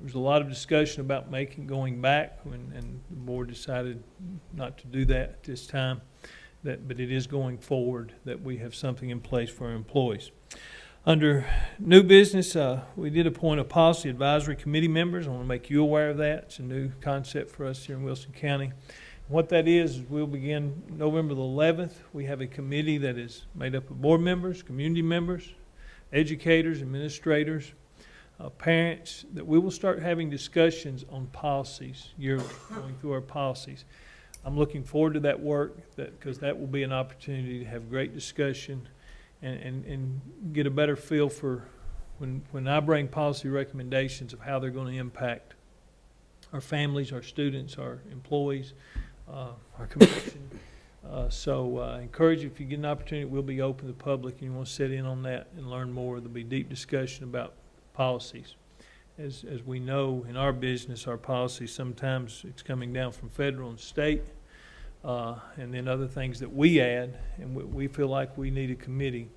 was a lot of discussion about going back, and the board decided not to do that at this time. But it is going forward that we have something in place for our employees. Under new business, we did appoint a policy advisory committee members. I want to make you aware of that. It's a new concept for us here in Wilson County. What that is we'll begin November the 11th. We have a committee that is made up of board members, community members, educators, administrators, parents, that we will start having discussions on policies yearly, going through our policies. I'm looking forward to that work because that will be an opportunity to have great discussion and get a better feel for when I bring policy recommendations of how they're going to impact our families, our students, our employees, our commission. So I encourage you, if you get an opportunity, we'll be open to the public and you want to sit in on that and learn more. There'll be deep discussion about policies. As we know in our business, our policies, sometimes it's coming down from federal and state, and then other things that we add, and we feel like we need a committee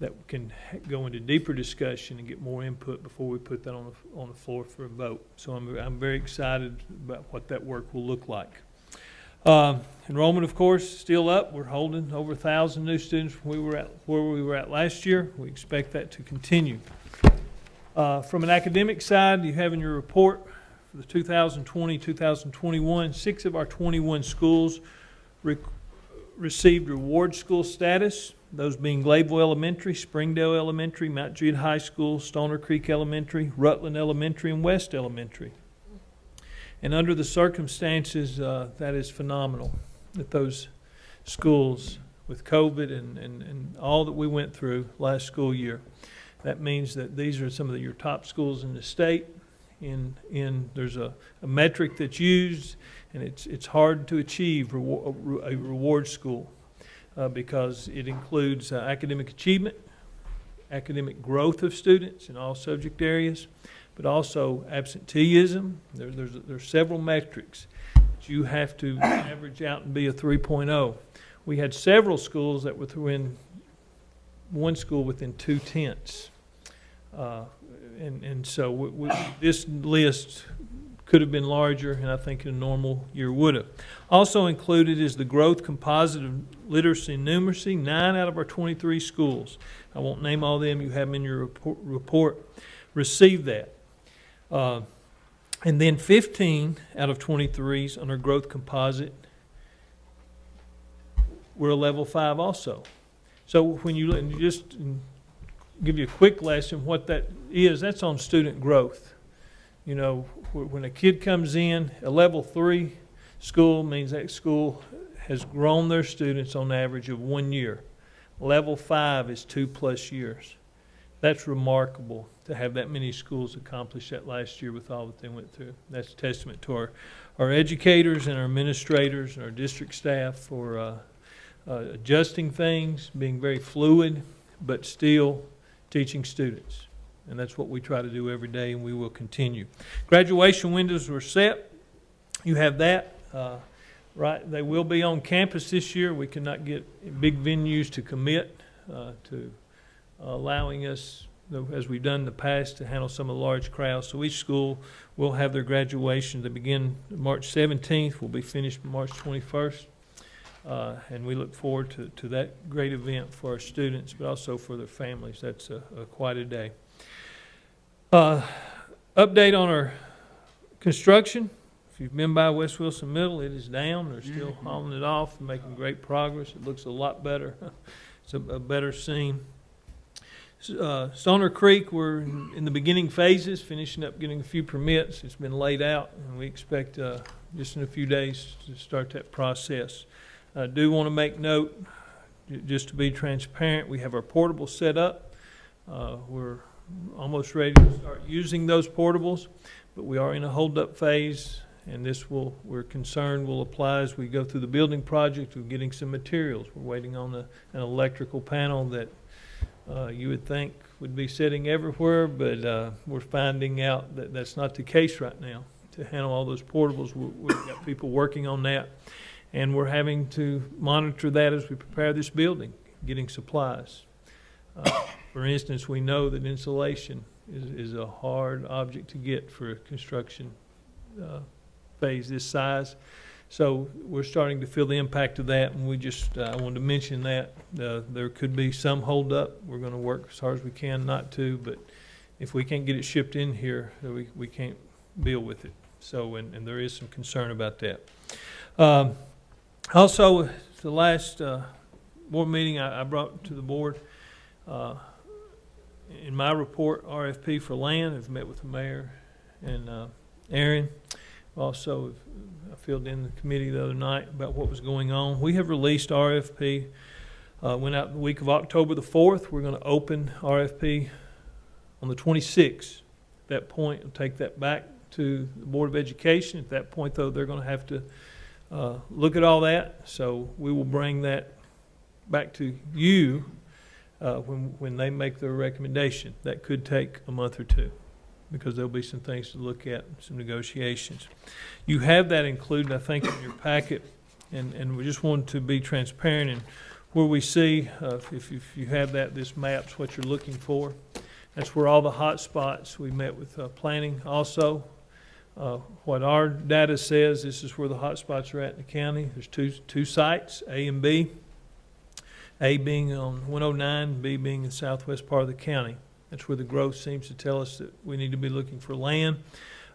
that can go into deeper discussion and get more input before we put that on the floor for a vote. So I'm very excited about what that work will look like. Enrollment, of course, still up. We're holding over 1,000 new students where we were at last year. We expect that to continue. From an academic side, you have in your report for the 2020-2021, 6 of our 21 schools received reward school status, those being Gladeville Elementary, Springdale Elementary, Mount Jude High School, Stoner Creek Elementary, Rutland Elementary, and West Elementary. And under the circumstances, that is phenomenal that those schools, with COVID and all that we went through last school year, that means that these are some of your top schools in the state. There's a metric that's used, and it's hard to achieve a reward school because it includes academic achievement, academic growth of students in all subject areas, but also absenteeism. There's several metrics that you have to average out and be a 3.0. We had several schools that were within, one school within 2/10. And so this list could have been larger, and I think in a normal year would have. Also included is the growth composite of literacy and numeracy. 9 out of our 23 schools, I won't name all of them, you have them in your report, received that. And then 15 out of 23s on our growth composite were a level 5 also. So when you just give you a quick lesson what that is, that's on student growth. You know, when a kid comes in, a level 3 school means that school has grown their students on average of 1 year. Level 5 is 2+ years. That's remarkable to have that many schools accomplish that last year with all that they went through. That's a testament to our educators and our administrators and our district staff for adjusting things, being very fluid, but still teaching students. And that's what we try to do every day, and we will continue. Graduation windows were set. You have that. Right, they will be on campus this year. We cannot get big venues to commit to allowing us, as we've done in the past, to handle some of the large crowds. So each school will have their graduation. They begin March 17th, will be finished March 21st. And we look forward to that great event for our students, but also for their families. That's quite a day. Update on our construction. If you've been by West Wilson Middle, it is down. They're still hauling it off and making great progress. It looks a lot better. It's a better scene. Stoner Creek, we're in the beginning phases, finishing up getting a few permits. It's been laid out, and we expect just in a few days to start that process. I do want to make note, just to be transparent, we have our portables set up. We're almost ready to start using those portables, but we are in a hold-up phase, and this we're concerned will apply as we go through the building project of getting some materials. We're waiting on an electrical panel that you would think would be sitting everywhere, but we're finding out that that's not the case right now. To handle all those portables, we've got people working on that, and we're having to monitor that as we prepare this building, getting supplies. For instance, we know that insulation is a hard object to get for a construction phase this size. So we're starting to feel the impact of that, and we just I wanted to mention that. There could be some holdup. We're going to work as hard as we can not to, but if we can't get it shipped in here, we can't deal with it. So, and there is some concern about that. Also, the last board meeting I brought to the board, in my report, RFP for land. I've met with the mayor and Aaron. Also, I filled in the committee the other night about what was going on. We have released RFP. Went out the week of October the 4th. We're going to open RFP on the 26th. At that point, we'll take that back to the Board of Education. At that point, though, they're going to have to look at all that. So we will bring that back to you when they make their recommendation. That could take a month or two, because there'll be some things to look at, some negotiations. You have that included, I think, in your packet, and we just wanted to be transparent in where we see, if you have that, this map's what you're looking for. That's where all the hot spots. We met with planning also. What our data says, this is where the hot spots are at in the county. There's two sites, A and B. A being on 109, B being in the southwest part of the county. That's where the growth seems to tell us that we need to be looking for land,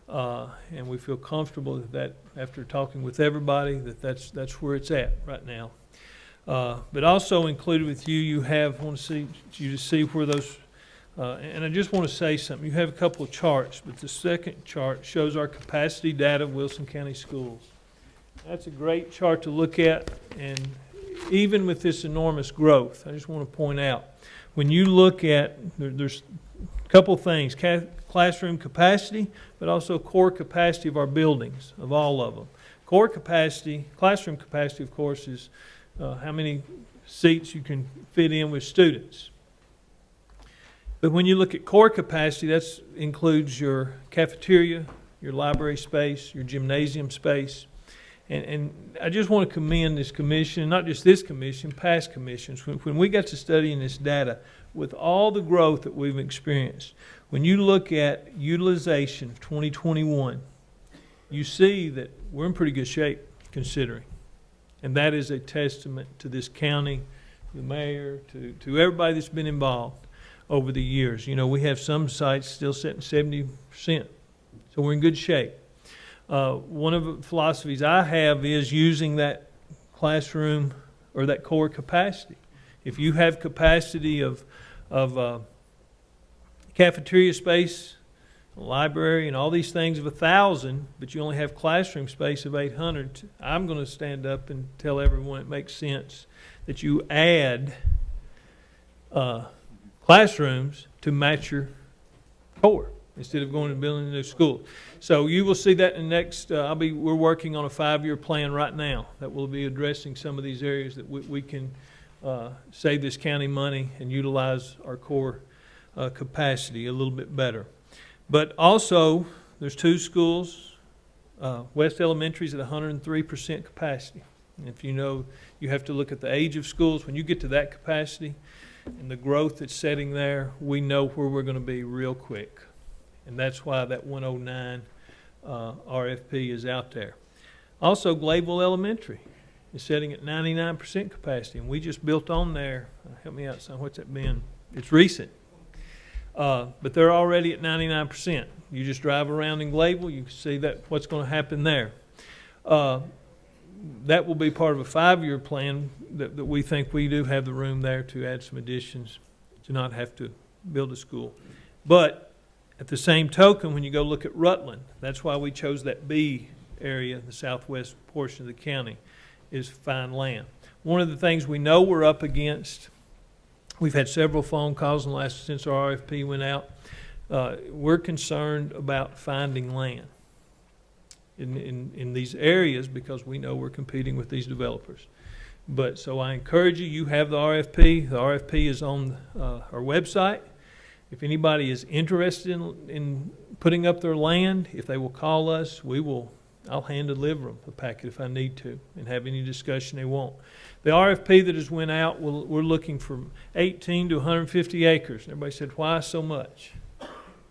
and we feel comfortable that after talking with everybody, that's where it's at right now. But also included with you want to see where those. And I just want to say something. You have a couple of charts, but the second chart shows our capacity data of Wilson County schools. That's a great chart to look at, and even with this enormous growth, I just want to point out, when you look at, there's a couple of things, classroom capacity, but also core capacity of our buildings, of all of them. Core capacity, classroom capacity, of course, is how many seats you can fit in with students. But when you look at core capacity, that includes your cafeteria, your library space, your gymnasium space. And I just want to commend this commission, not just this commission, past commissions. When we got to studying this data, with all the growth that we've experienced, when you look at utilization of 2021, you see that we're in pretty good shape considering. And that is a testament to this county, the mayor, to everybody that's been involved over the years. You know, we have some sites still sitting 70%, so we're in good shape. One of the philosophies I have is using that classroom or that core capacity. If you have capacity of cafeteria space, library, and all these things of 1,000, but you only have classroom space of 800, I'm going to stand up and tell everyone it makes sense that you add classrooms to match your core instead of going and building a new school. So you will see that in the next, we're working on a 5-year plan right now that will be addressing some of these areas that we can save this county money and utilize our core capacity a little bit better. But also, there's 2 schools. West Elementary is at 103% capacity. And if you know, you have to look at the age of schools. When you get to that capacity and the growth that's setting there, we know where we're going to be real quick. And that's why that 109 RFP is out there. Also, Glayville Elementary is setting at 99% capacity. And we just built on there. Help me out, son. What's that been? It's recent. But they're already at 99%. You just drive around in Glayville, you can see that what's going to happen there. That will be part of a 5-year plan that we think we do have the room there to add some additions to not have to build a school. But at the same token, when you go look at Rutland, that's why we chose that B area, the southwest portion of the county, is fine land. One of the things we know we're up against, we've had several phone calls since our RFP went out. We're concerned about finding land in these areas because we know we're competing with these developers. But so I encourage you, you have the RFP. The RFP is on our website. If anybody is interested in putting up their land, if they will call us, I'll hand deliver them a packet if I need to and have any discussion they want. The RFP that has went out, we're looking for 18 to 150 acres. Everybody said, why so much?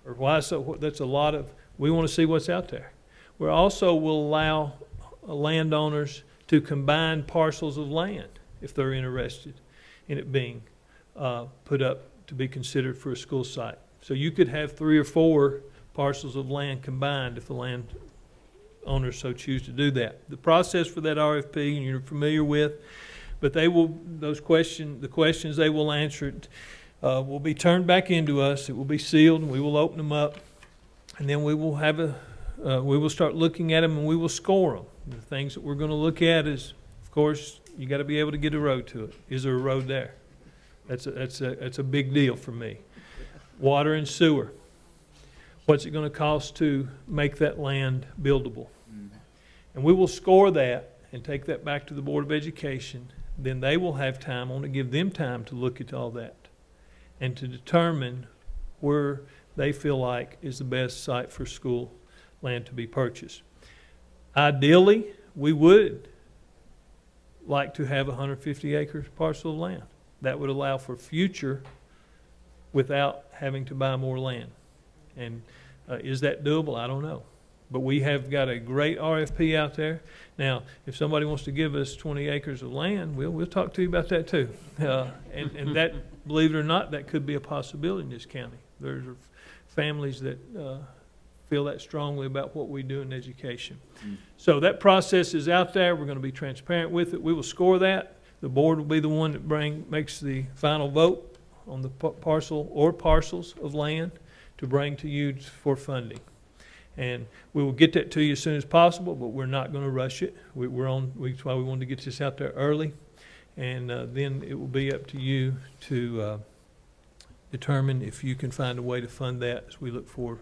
Or why so, that's a lot of, we want to see what's out there. We also will allow landowners to combine parcels of land if they're interested in it being put up to be considered for a school site. So you could have 3 or 4 parcels of land combined if the land owners so choose to do that. The process for that RFP, and you're familiar with, but the questions they will answer will be turned back into us. It will be sealed, and we will open them up, and then we will we will start looking at them, and we will score them. The things that we're going to look at is, of course, you got to be able to get a road to it. Is there a road there? That's a big deal for me. Water and sewer. What's it going to cost to make that land buildable? And we will score that and take that back to the Board of Education. Then they will have time. I want to give them time to look at all that and to determine where they feel like is the best site for school land to be purchased. Ideally, we would like to have a 150 acre parcel of land. That would allow for future without having to buy more land. And is that doable? I don't know. But we have got a great RFP out there. Now, if somebody wants to give us 20 acres of land, we'll talk to you about that too. And that, believe it or not, that could be a possibility in this county. There's families that feel that strongly about what we do in education. So that process is out there. We're going to be transparent with it. We will score that. The board will be the one that makes the final vote on the parcel or parcels of land to bring to you for funding. And we will get that to you as soon as possible, but we're not going to rush it. That's why we wanted to get this out there early. And then it will be up to you to determine if you can find a way to fund that as we look for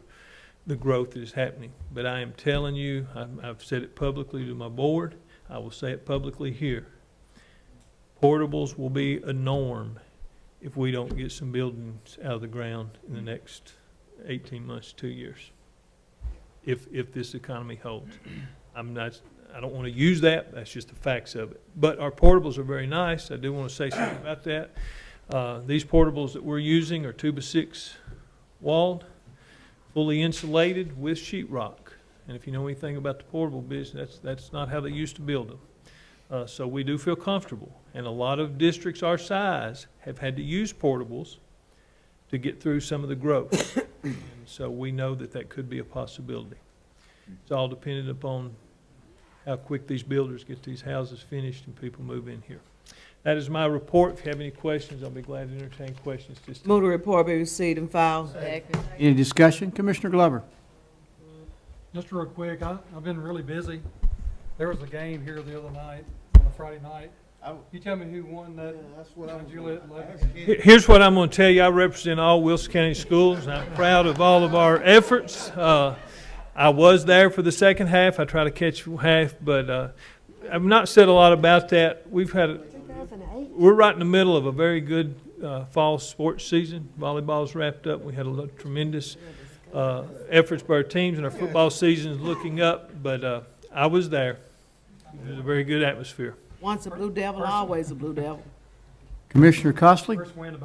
the growth that is happening. But I am telling you, I've said it publicly to my board. I will say it publicly here. Portables will be a norm if we don't get some buildings out of the ground in the next 18 months, 2 years, if this economy holds. I don't want to use that, that's just the facts of it. But our portables are very nice. I do want to say something about that. These portables that we're using are 2x6 walled, fully insulated with sheetrock. And if you know anything about the portable business, that's not how they used to build them. So we do feel comfortable. And a lot of districts our size have had to use portables to get through some of the growth. And so we know that that could be a possibility. It's all dependent upon how quick these builders get these houses finished and people move in here. That is my report. If you have any questions, I'll be glad to entertain questions. Move the report be received and filed. Any discussion? Commissioner Glover? Just real quick, I've been really busy. There was a game here the other night, on a Friday night. You tell me who won that? That's what Here's what I'm going to tell you. I represent all Wilson County schools, and I'm proud of all of our efforts. I was there for the second half. I try to catch half, but I've not said a lot about that. We're right in the middle of a very good fall sports season. Volleyball's wrapped up. We had a tremendous efforts by our teams, and our football season is looking up. But I was there. It was a very good atmosphere. Once a Blue Devil, always a Blue Devil. Commissioner Costley?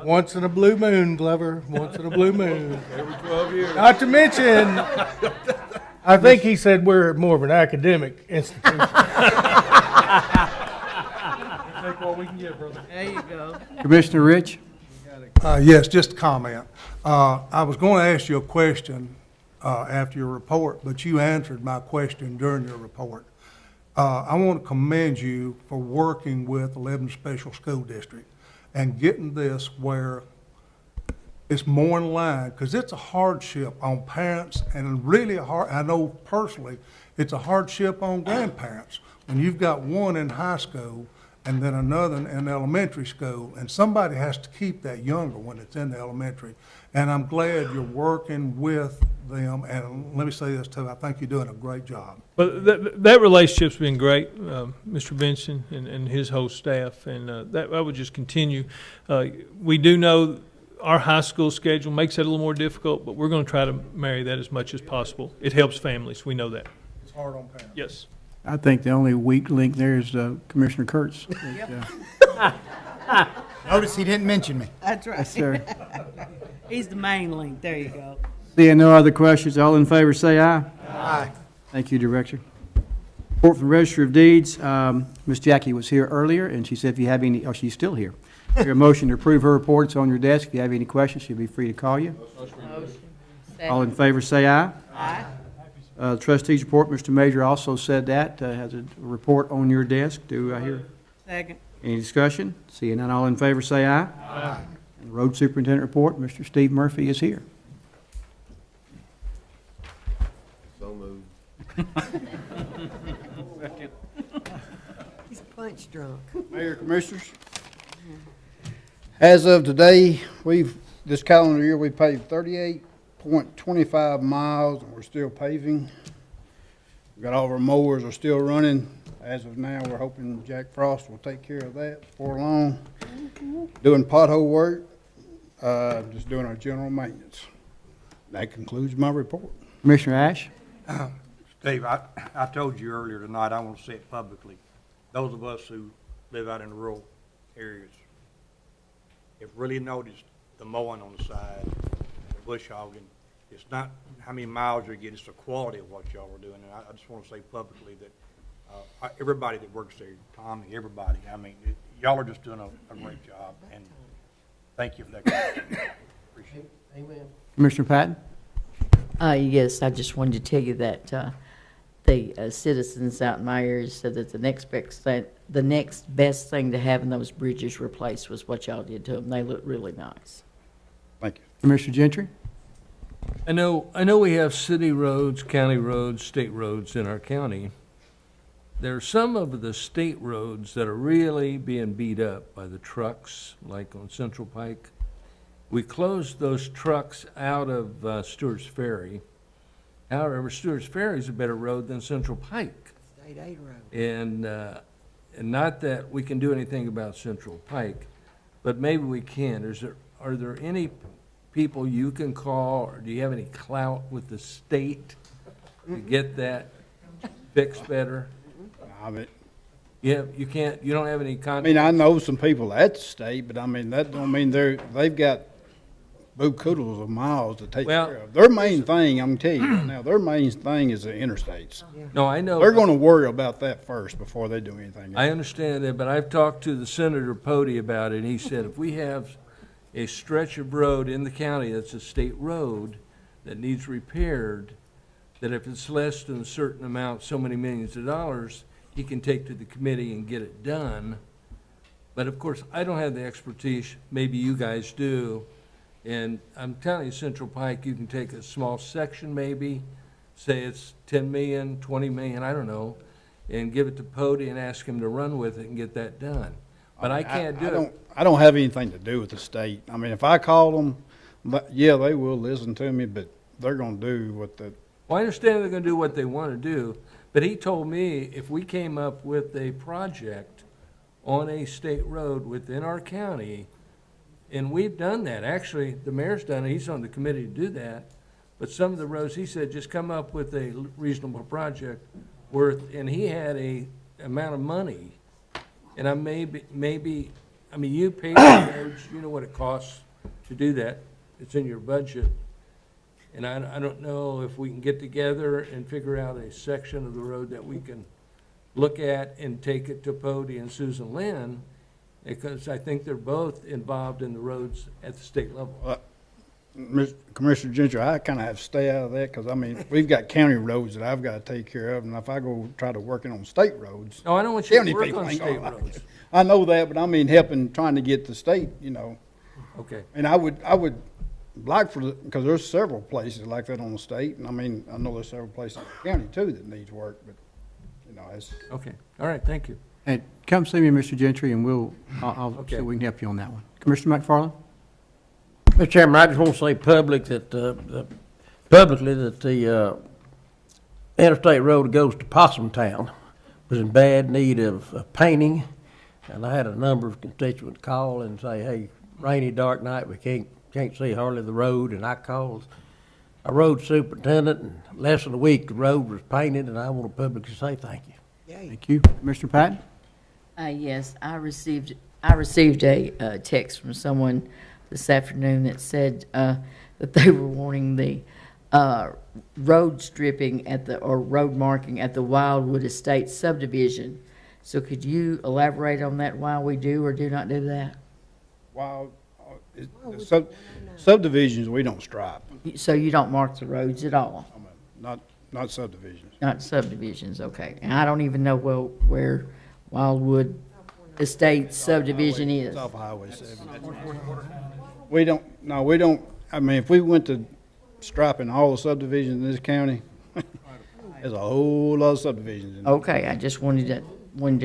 Once in a blue moon, Glover. Once in a blue moon. Every 12 years. Not to mention, I think he said we're more of an academic institution. Take what we can get, brother. There you go. Commissioner Rich? Yes, just a comment. I was going to ask you a question after your report, but you answered my question during your report. I want to commend you for working with 11 Special School District and getting this where it's more in line, because it's a hardship on parents, and really I know personally, it's a hardship on grandparents. When you've got one in high school and then another in elementary school, and somebody has to keep that younger one that's in the elementary. And I'm glad you're working with them, and let me say this too, I think you're doing a great job. But that relationship's been great, Mr. Benson and his whole staff, and that would just continue. We do know our high school schedule makes that a little more difficult, but we're going to try to marry that as much as possible. It helps families, we know that. It's hard on parents. Yes. I think the only weak link there is Commissioner Kurtz. Notice he didn't mention me. That's right. Yes, sir. He's the main link. There you go. Seeing no other questions, all in favor say aye. Aye. Thank you, Director. Report from the Register of Deeds. Ms. Jackie was here earlier, and she said if you have any, oh, she's still here. If you have a motion to approve her report, it's on your desk. If you have any questions, she'll be free to call you. Motion. All in favor say aye. Aye. Trustees report, Mr. Major also said that, has a report on your desk. Do I hear? Second. Any discussion? Seeing none, all in favor say aye. Aye. And the Road Superintendent report, Mr. Steve Murphy is here. So moved. He's punch drunk. Mayor, Commissioners, as of today, this calendar year, we paved 38.25 miles, and we're still paving. We've got all of our mowers are still running. As of now, we're hoping Jack Frost will take care of that before long. Doing pothole work, just doing our general maintenance. That concludes my report. Commissioner Ash? Steve, I told you earlier tonight, I want to say it publicly. Those of us who live out in the rural areas have really noticed the mowing on the side, the bush hogging. It's not how many miles you're getting, it's the quality of what y'all are doing. And I just want to say publicly that everybody that works there, Tommy, everybody, I mean, y'all are just doing a great job. And thank you for that. Appreciate it. Amen. Commissioner Patton? Yes, I just wanted to tell you that the citizens out in my area said that the next best thing to having those bridges replaced was what y'all did to them. They look really nice. Thank you. Commissioner Gentry? I know we have city roads, county roads, state roads in our county. There are some of the state roads that are really being beat up by the trucks, like on Central Pike. We closed those trucks out of Stewart's Ferry. However, Stewart's Ferry is a better road than Central Pike. State aid road. And not that we can do anything about Central Pike, but maybe we can. Are there any people you can call, or do you have any clout with the state to get that fixed better? You can't, you don't have any I contact? mean, I know some people at the state, but I mean, that don't mean they've got boo-koodles of miles to take care of. Their main thing, I'm telling you right now, their main thing is the interstates. No, I know. They're gonna worry about that first before they do anything. I understand that, but I've talked to the Senator Pody about it, and he said if we have a stretch of road in the county that's a state road that needs repaired, that if it's less than a certain amount, so many millions of dollars, he can take to the committee and get it done. But of course, I don't have the expertise, maybe you guys do. And I'm telling you, Central Pike, you can take a small section maybe, say it's 10 million, 20 million, I don't know, and give it to Pody and ask him to run with it and get that done. But I can't do it. I don't have anything to do with the state. I mean, if I call them, yeah, they will listen to me, but they're gonna do what the. Well, I understand they're gonna do what they wanna do, but he told me if we came up with a project on a state road within our county, and we've done that. Actually, the mayor's done it. He's on the committee to do that. But some of the roads, he said, just come up with a reasonable project worth, and he had a amount of money. And I maybe, I mean, you pay the roads, you know what it costs to do that. It's in your budget. And I don't know if we can get together and figure out a section of the road that we can look at and take it to Pody and Susan Lynn, because I think they're both involved in the roads at the state level. Commissioner Gentry, I kind of have to stay out of that because, I mean, we've got county roads that I've got to take care of, and if I go try to work it on state roads. No, I don't want you to county work people on ain't state gonna like roads. it. I know that, but I mean helping, trying to get the state, you know. Okay. And I would like because there's several places like that on the state, and I mean, I know there's several places in the county too that needs work, but, you know, it's. Okay, all right, thank you. And come see me, Mr. Gentry, and I'll see if we can help you on that one. Commissioner McFarland? Mr. Chairman, I just want to say publicly that the interstate road that goes to Possum Town was in bad need of painting, and I had a number of constituents call and say, hey, rainy, dark night, we can't see hardly the road, and I called our road superintendent, and less than a week, the road was painted, and I want to publicly say thank you. Thank you. Commissioner Patton? Yes, I received a text from someone this afternoon that said that they were wanting the road stripping or road marking at the Wildwood Estates subdivision. So could you elaborate on that, why we do or do not do that? Subdivisions, we don't stripe. So you don't mark the roads at all? Not subdivisions. Not subdivisions, okay. And I don't even know where Wildwood Estates subdivision is. It's off Highway 7. We don't, I mean, if we went to striping all the subdivisions in this county, there's a whole lot of subdivisions in there. Okay, I just wanted to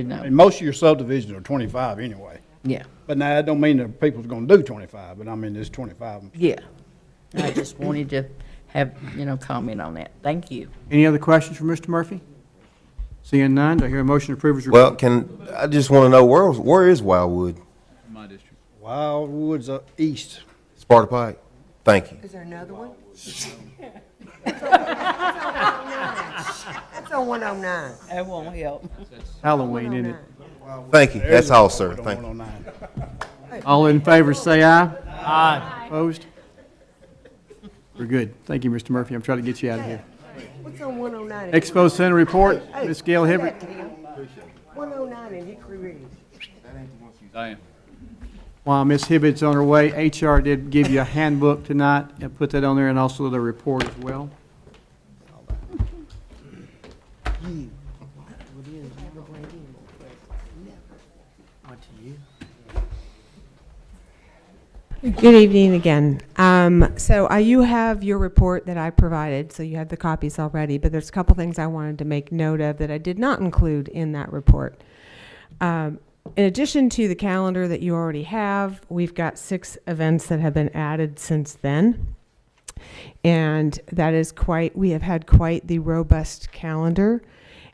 know. I mean, most of your subdivisions are 25 anyway. Yeah. But now, that don't mean that people's gonna do 25, but I mean, there's 25. Yeah. I just wanted to have, comment on that. Thank you. Any other questions for Mr. Murphy? Seeing none, do I hear a motion to approve his report? Well, I just want to know, where is Wildwood? My district. Wildwood's east. Sparta Pike. Thank you. Is there another one? It's on 109. That won't help. Halloween, isn't it? Thank you. That's all, sir. Thank you. All in favor, say aye. Aye. Opposed? We're good. Thank you, Mr. Murphy. I'm trying to get you out of here. What's on 109? Expo Center report, Ms. Gail Hibbert. 109 in Hickory Ridge. Diane. While Ms. Hibbert's on her way, HR did give you a handbook tonight and put that on there, and also the report as well. Good evening again. So you have your report that I provided, so you have the copies already, but there's a couple things I wanted to make note of that I did not include in that report. In addition to the calendar that you already have, we've got 6 events that have been added since then. And that is we have had quite the robust calendar,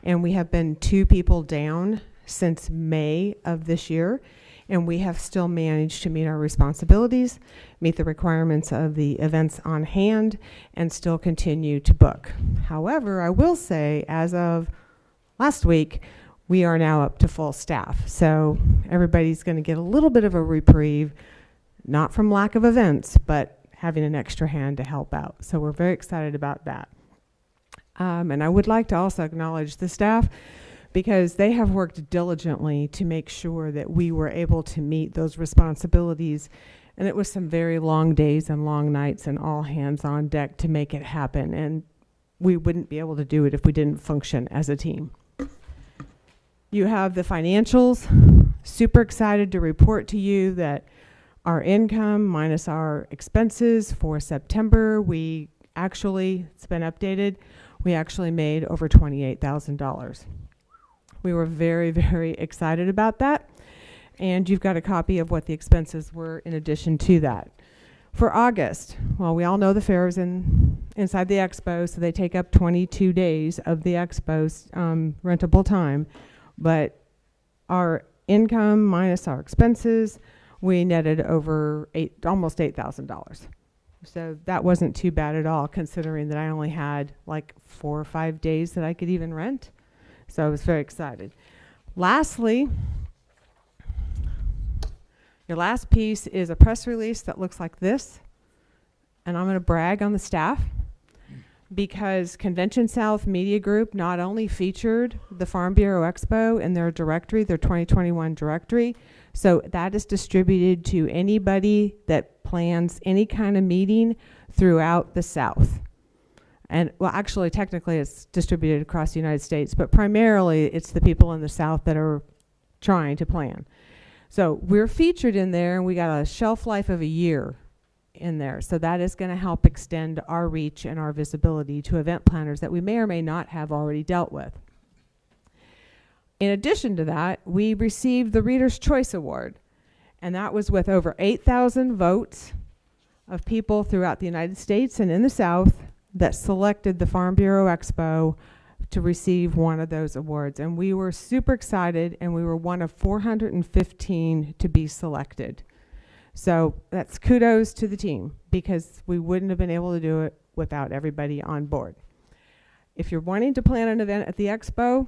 and we have been 2 people down since May of this year. and we have still managed to meet our responsibilities, meet the requirements of the events on hand, and still continue to book. However, I will say, as of last week, we are now up to full staff. So everybody's going to get a little bit of a reprieve, not from lack of events, but having an extra hand to help out. So we're very excited about that. And I would like to also acknowledge the staff, because they have worked diligently to make sure that we were able to meet those responsibilities. And it was some very long days and long nights and all hands on deck to make it happen. And we wouldn't be able to do it if we didn't function as a team. You have the financials. Super excited to report to you that our income minus our expenses for September, we actually, it's been updated, we actually made over $28,000. We were very, very excited about that. And you've got a copy of what the expenses were in addition to that. For August, well, we all know the fair is inside the expo, so they take up 22 days of the expo's rentable time. But our income minus our expenses, we netted over almost $8,000. So that wasn't too bad at all, considering that I only had like 4 or 5 days that I could even rent. So I was very excited. Lastly, your last piece is a press release that looks like this. And I'm going to brag on the staff, because Convention South Media Group not only featured the Farm Bureau Expo in their directory, their 2021 directory, so that is distributed to anybody that plans any kind of meeting throughout the South. And, well, actually, technically, it's distributed across the United States, but primarily it's the people in the South that are trying to plan. So we're featured in there, and we got a shelf life of a year in there. So that is going to help extend our reach and our visibility to event planners that we may or may not have already dealt with. In addition to that, we received the Reader's Choice Award, and that was with over 8,000 votes of people throughout the United States and in the South that selected the Farm Bureau Expo to receive one of those awards. And we were super excited, and we were one of 415 to be selected. So that's kudos to the team, because we wouldn't have been able to do it without everybody on board. If you're wanting to plan an event at the Expo,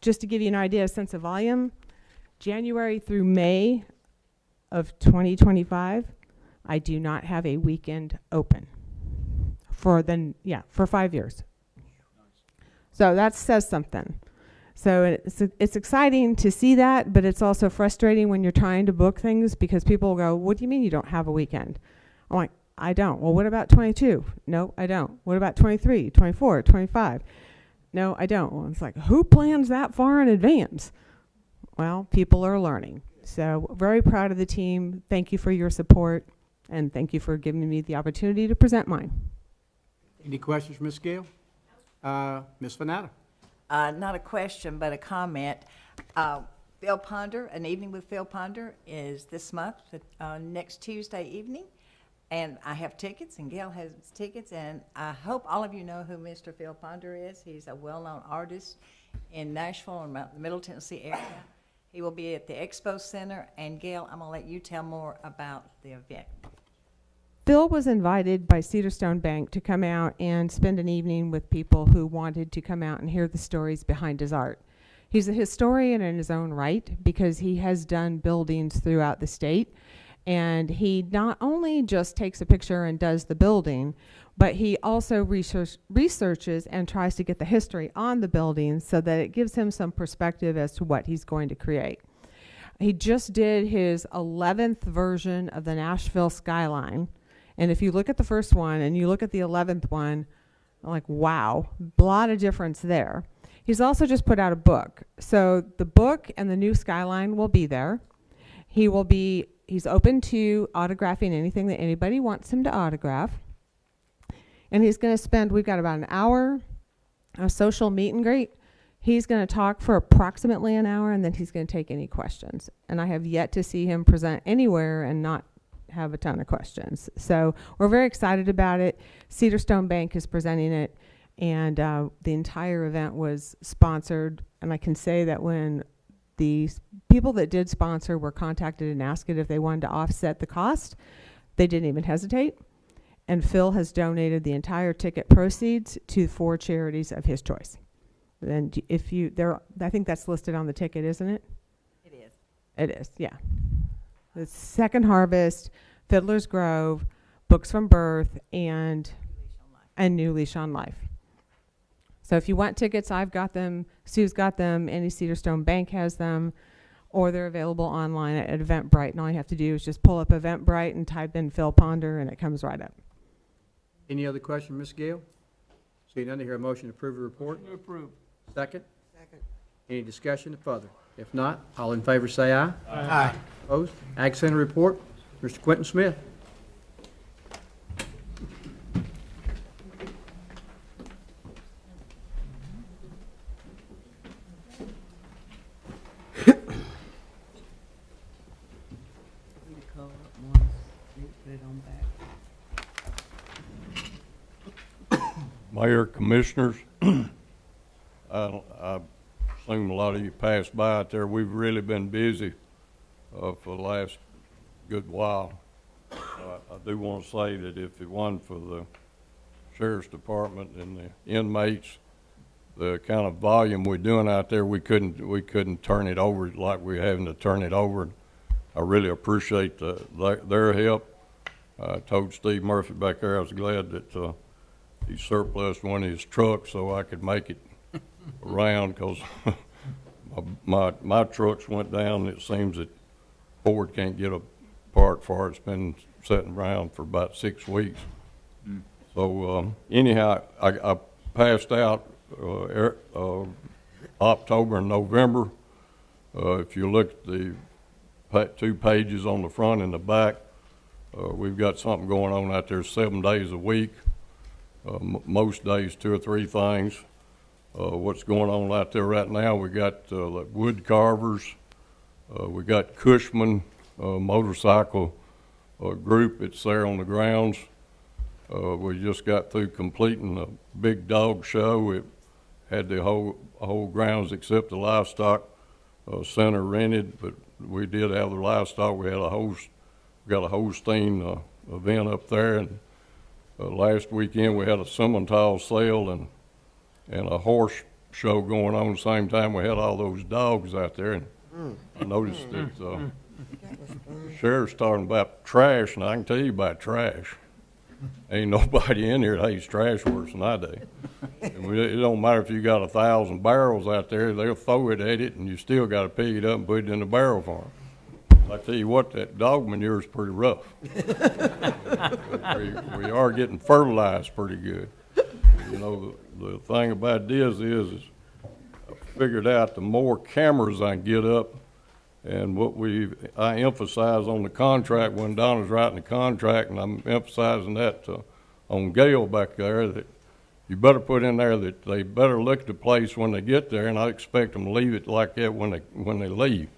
just to give you an idea, a sense of volume, January through May of 2025, I do not have a weekend open for 5 years. So that says something. So it's exciting to see that, but it's also frustrating when you're trying to book things, because people will go, what do you mean you don't have a weekend? I'm like, I don't. Well, what about 22? No, I don't. What about 23, 24, 25? No, I don't. Well, it's like, who plans that far in advance? Well, people are learning. So very proud of the team. Thank you for your support, and thank you for giving me the opportunity to present mine. Any questions for Ms. Gail? Ms. Fanata? Not a question, but a comment. Phil Ponder, An Evening with Phil Ponder, is this month, next Tuesday evening. And I have tickets, and Gail has tickets, and I hope all of you know who Mr. Phil Ponder is. He's a well-known artist in Nashville and the Middle Tennessee area. He will be at the Expo Center. And Gail, I'm going to let you tell more about the event. Phil was invited by Cedarstone Bank to come out and spend an evening with people who wanted to come out and hear the stories behind his art. He's a historian in his own right, because he has done buildings throughout the state. And he not only just takes a picture and does the building, but he also researches and tries to get the history on the building so that it gives him some perspective as to what he's going to create. He just did his 11th version of the Nashville skyline. And if you look at the first one and you look at the 11th one, like, wow, a lot of difference there. He's also just put out a book. So the book and the new skyline will be there. He's open to autographing anything that anybody wants him to autograph. And he's going to spend, we've got about an hour, a social meet and greet. He's going to talk for approximately an hour, and then he's going to take any questions. And I have yet to see him present anywhere and not have a ton of questions. So we're very excited about it. Cedarstone Bank is presenting it, and the entire event was sponsored. And I can say that when The people that did sponsor were contacted and asked if they wanted to offset the cost. They didn't even hesitate. And Phil has donated the entire ticket proceeds to 4 charities of his choice. And if you, I think that's listed on the ticket, isn't it? It is. It is, yeah. The Second Harvest, Fiddler's Grove, Books from Birth, and New Leash on Life. So if you want tickets, I've got them, Sue's got them, any Cedarstone Bank has them, or they're available online at Eventbrite. And all you have to do is just pull up Eventbrite and type in Phil Ponder, and it comes right up. Any other question, Ms. Gail? Seeing none, I hear a motion to approve the report. Approve. Second? Second. Any discussion further? If not, all in favor say aye. Aye. Opposed? Ag Center report, Mr. Quentin Smith. Mayor, Commissioners, I assume a lot of you passed by out there. We've really been busy for the last good while. I do want to say that if it wasn't for the Sheriff's Department and the inmates, the kind of volume we're doing out there, we couldn't turn it over like we're having to turn it over. I really appreciate their help. I told Steve Murphy back there I was glad that he surplused one of his trucks so I could make it around, because my trucks went down. It seems that Ford can't get a part for it. It's been sitting around for about 6 weeks. So anyhow, I passed out October and November. If you look at the 2 pages on the front and the back, we've got something going on out there 7 days a week. Most days 2 or 3 things. What's going on out there right now, we got like wood carvers, we got Cushman motorcycle group that's there on the grounds. We just got through completing a big dog show. It had the whole grounds except the livestock center rented, but we did have the livestock. We had we got a Holstein event up there, and last weekend we had a Simmental sale and a horse show going on at the same time. We had all those dogs out there, and I noticed that the sheriff's talking about trash, and I can tell you about trash. Ain't nobody in here that hates trash worse than I do. And it don't matter if you got 1,000 barrels out there, they'll throw it at it, and you still got to pick it up and put it in the barrel for them. I tell you what, that dog manure is pretty rough. we are getting fertilized pretty good. You know, the thing about this is I figured out the more cameras I can get up, and I emphasize on the contract when Donna's writing the contract, and I'm emphasizing that on Gail back there, that you better put in there that they better look at the place when they get there, and I expect them to leave it like that when they leave.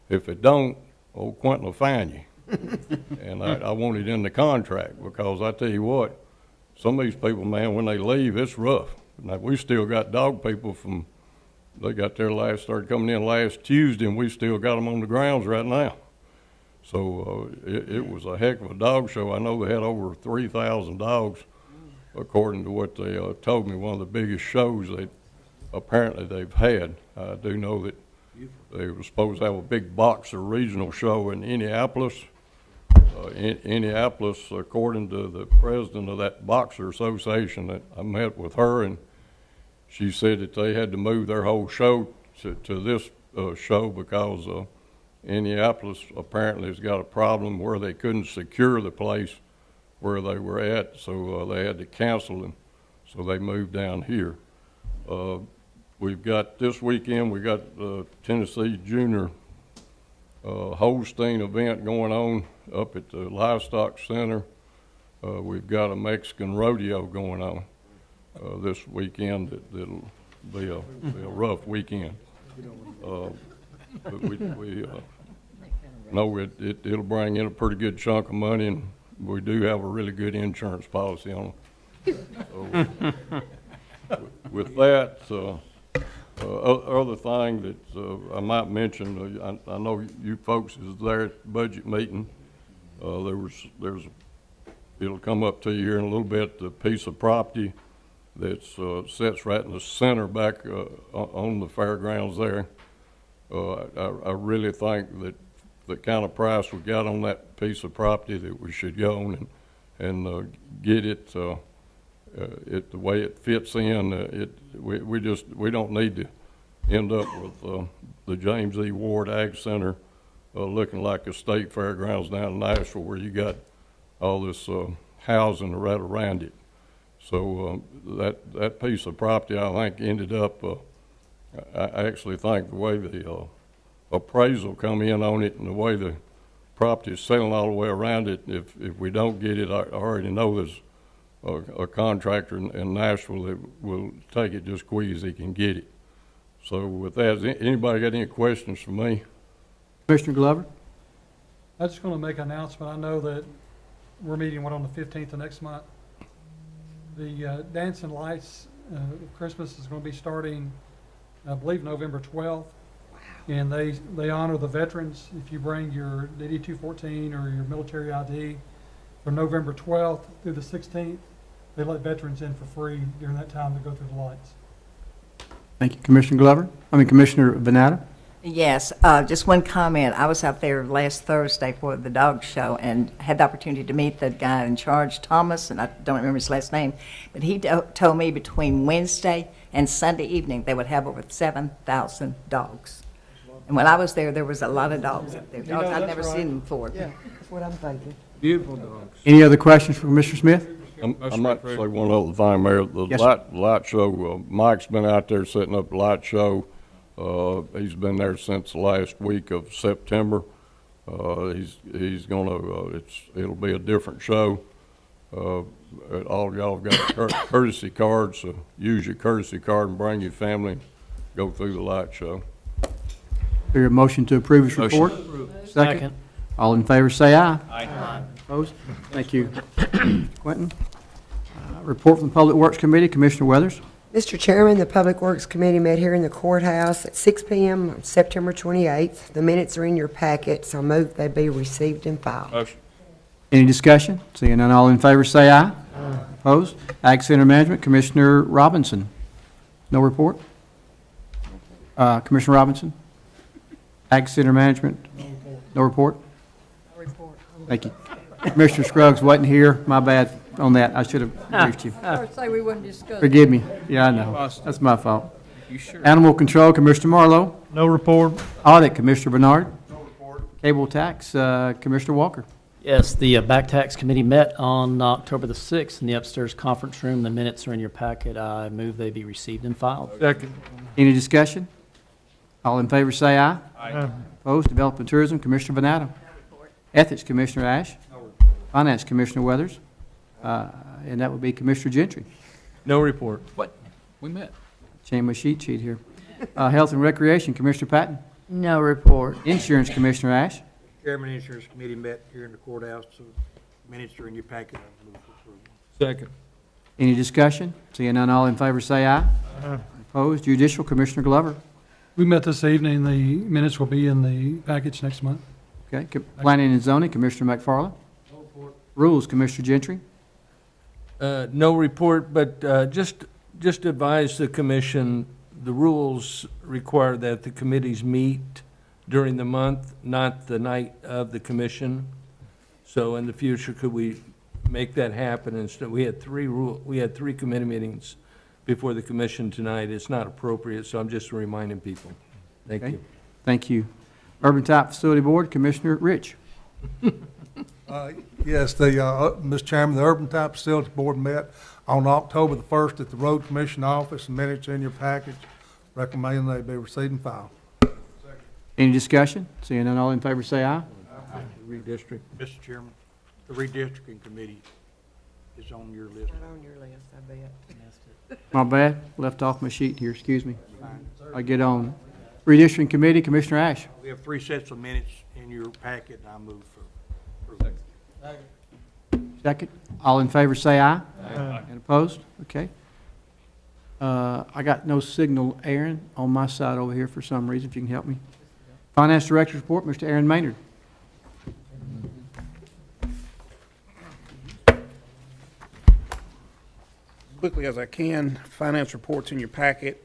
If it don't, old Quentin will fine you. And I want it in the contract, because I tell you what, some of these people, man, when they leave, it's rough. Now, we still got dog people they got there started coming in last Tuesday, and we still got them on the grounds right now. So it was a heck of a dog show. I know they had over 3,000 dogs, according to what they told me, one of the biggest shows apparently they've had. I do know that they were supposed to have a big boxer regional show in Indianapolis. Indianapolis, according to the president of that boxer association, that I met with her, and she said that they had to move their whole show to this show because Indianapolis apparently has got a problem where they couldn't secure the place where they were at, so they had to cancel them, so they moved down here. We've got this weekend, we got the Tennessee Junior Holstein event going on up at the Livestock Center. We've got a Mexican rodeo going on this weekend. That'll be a rough weekend. But we know it'll bring in a pretty good chunk of money, and we do have a really good insurance policy on it. So, with that, Other thing that I might mention, I know you folks is there at the budget meeting. It'll come up to you here in a little bit, the piece of property that's sits right in the center back on the fairgrounds there. I really think that the kind of price we got on that piece of property that we should go on and get it the way it fits in. We don't need to end up with the James E. Ward Ag Center looking like a state fairgrounds down in Nashville where you got all this housing right around it. So that piece of property, I think, ended up. I actually think the way the appraisal come in on it and the way the property is selling all the way around it, if we don't get it, I already know there's a contractor in Nashville that will take it just quick as he can get it. So with that, has anybody got any questions for me? Commissioner Glover? I'm just going to make an announcement. I know that we're meeting on the 15th of next month. The Dancing Lights Christmas is going to be starting, I believe, November 12th. And they honor the veterans. If you bring your DD-214 or your military ID from November 12th through the 16th, they let veterans in for free during that time to go through the lights. Thank you, Commissioner Vanatta. Yes, just one comment. I was out there last Thursday for the dog show and had the opportunity to meet the guy in charge, Thomas, and I don't remember his last name, but he told me between Wednesday and Sunday evening they would have over 7,000 dogs. And when I was there, there was a lot of dogs up there. Dogs I've never seen before. Yeah, that's what I'm thinking. Beautiful dogs. Any other questions for Commissioner Smith? I might say one other thing, Mayor. The Yes, light show, Mike's been out there setting up the light show. He's been there since the last week of September. He's gonna, it'll be a different show. All y'all have got courtesy cards, so use your courtesy card and bring your family, go through the light show. Your motion to approve his report? Second. All in favor say aye. Aye. Opposed? Thank you. Quentin? Report from the Public Works Committee, Commissioner Weathers. Mr. Chairman, the Public Works Committee met here in the courthouse at 6 p.m. on September 28th. The minutes are in your packet, so I move they be received and filed. Motion. Any discussion? Seeing none, all in favor say aye. Opposed? Ag Center Management, Commissioner Robinson. No report? Commissioner Robinson? Ag Center Management? No report? No report. Thank you. Commissioner Scruggs wasn't here. My bad on that. I should have briefed you. I would say we wouldn't discuss. Forgive me. Yeah, I know. That's my fault. You sure? Animal Control, Commissioner Marlowe. No report. Audit, Commissioner Bernard. No report. Cable Tax, Commissioner Walker. Yes, the Back Tax Committee met on October the 6th in the upstairs conference room. The minutes are in your packet. I move they be received and filed. Second. Any discussion? All in favor say aye. Aye. Opposed? Development Tourism, Commissioner Vanatta. Ethics, Commissioner Ash. Finance, Commissioner Weathers. And that would be Commissioner Gentry. No report. What? We met. Change my sheet here. Health and Recreation, Commissioner Patton. No report. Insurance, Commissioner Ash. Chairman, Insurance Committee met here in the courthouse, so minutes are in your packet. I move for approval. Second. Any discussion? Seeing none, all in favor say aye. Opposed? Judicial, Commissioner Glover. We met this evening. The minutes will be in the package next month. Okay. Planning and Zoning, Commissioner McFarland. No report. Rules, Commissioner Gentry. No report, but just advise the commission, the rules require that the committees meet during the month, not the night of the commission. So in the future, could we make that happen? Instead, we had three committee meetings before the commission tonight. It's not appropriate, so I'm just reminding people. Thank you. Thank you. Urban Type Facility Board, Commissioner Rich. Yes, Mr. Chairman, the Urban Type Facility Board met on October the 1st at the Road Commission office. The minutes in your package. Recommend they be received and filed. Any discussion? Seeing none, all in favor say aye. Redistrict. Mr. Chairman, the redistricting committee is on your list. Not on your list, I bet. My bad. Left off my sheet here. Excuse me. I get on. Redistricting Committee, Commissioner Ash. We have 3 sets of minutes in your packet, and I move for approval. Second. All in favor say aye. And opposed? Okay. I got no signal, Aaron, on my side over here for some reason, if you can help me. Finance Director's Report, Mr. Aaron Maynard. Quickly as I can, finance reports in your packet.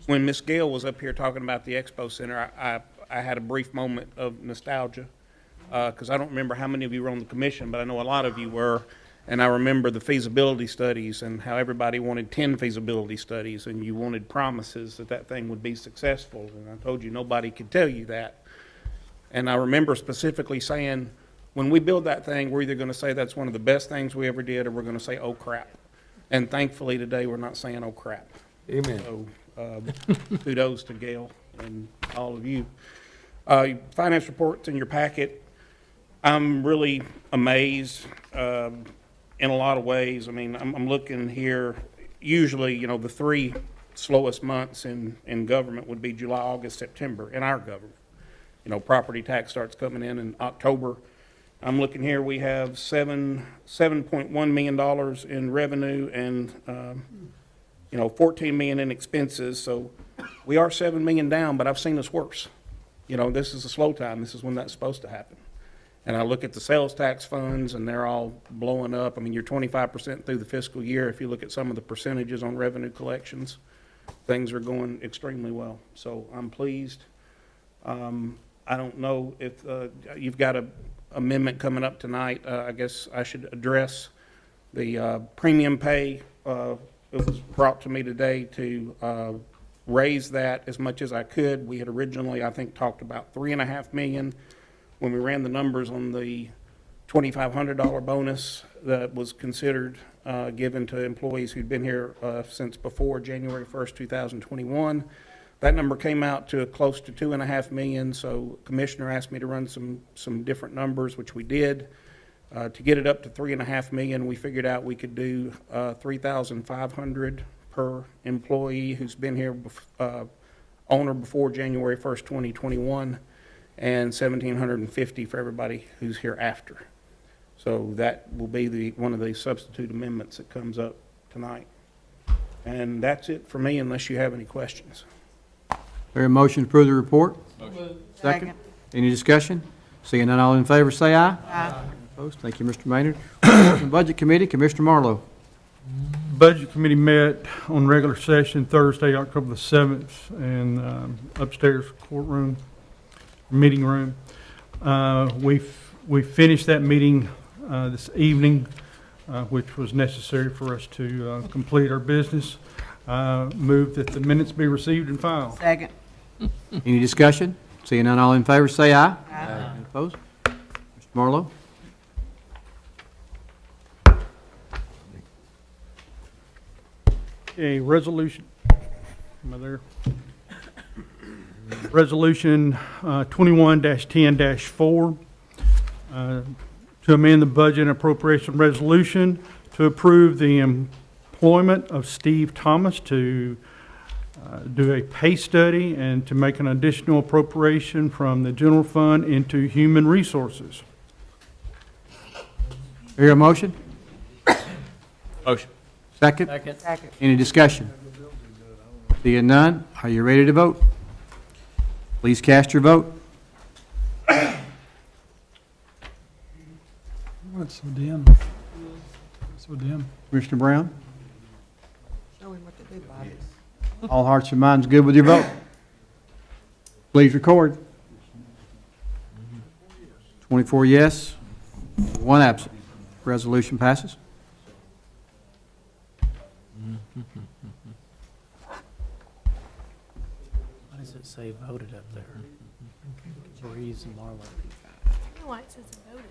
When Miss Gail was up here talking about the Expo Center, I had a brief moment of nostalgia, because I don't remember how many of you were on the commission, but I know a lot of you were, and I remember the feasibility studies and how everybody wanted 10 feasibility studies, and you wanted promises that that thing would be successful, and I told you nobody could tell you that. And I remember specifically saying, when we build that thing, we're either going to say that's one of the best things we ever did, or we're going to say, oh crap. And thankfully today, we're not saying, oh crap. Amen. So, kudos to Gail and all of you. Finance reports in your packet. I'm really amazed in a lot of ways. I mean, I'm looking here, usually, you know, the 3 slowest months in government would be July, August, September in our government. You know, property tax starts coming in October. I'm looking here, we have $7.1 million in revenue and, you know, $14 million in expenses. So we are $7 million down, but I've seen this worse. You know, this is a slow time. This is when that's supposed to happen. And I look at the sales tax funds, and they're all blowing up. I mean, you're 25% through the fiscal year. If you look at some of the percentages on revenue collections, things are going extremely well. So I'm pleased. I don't know if you've got an amendment coming up tonight. I guess I should address the premium pay. It was brought to me today to raise that as much as I could. We had originally, I think, talked about $3.5 million. When we ran the numbers on the $2,500 bonus that was considered given to employees who'd been here since before January 1st, 2021, that number came out to close to $2.5 million. So Commissioner asked me to run some different numbers, which we did. To get it up to $3.5 million, we figured out we could do $3,500 per employee who's been here on or before January 1st, 2021. And $1,750 for everybody who's here after. So that will be one of the substitute amendments that comes up tonight. And that's it for me, unless you have any questions. There a motion to approve the report? Motion. Second. Any discussion? Seeing none, all in favor, say aye. Aye. Opposed? Thank you, Mr. Maynard. Budget Committee, Commissioner Marlowe. Budget Committee met on regular session Thursday, October the 7th, in upstairs courtroom. Meeting room. We finished that meeting this evening, which was necessary for us to complete our business. Move that the minutes be received and filed. Second. Any discussion? Seeing none, all in favor, say aye. Aye. Opposed? Mr. Marlowe. Okay, resolution. Am I there? Resolution 21-10-4, to amend the budget and appropriation resolution to approve the employment of Steve Thomas to do a pay study and to make an additional appropriation from the general fund into human resources. Hear a motion? Motion. Second? Second. Any discussion? Seeing none, are you ready to vote? Please cast your vote. What's so dim? So dim. Commissioner Brown? Show him what to do, Bobby. All hearts and minds good with your vote? Please record. 24 yes, 1 absent. Resolution passes. Why does it say voted up there? Breeze and Marlowe. Why it says voted?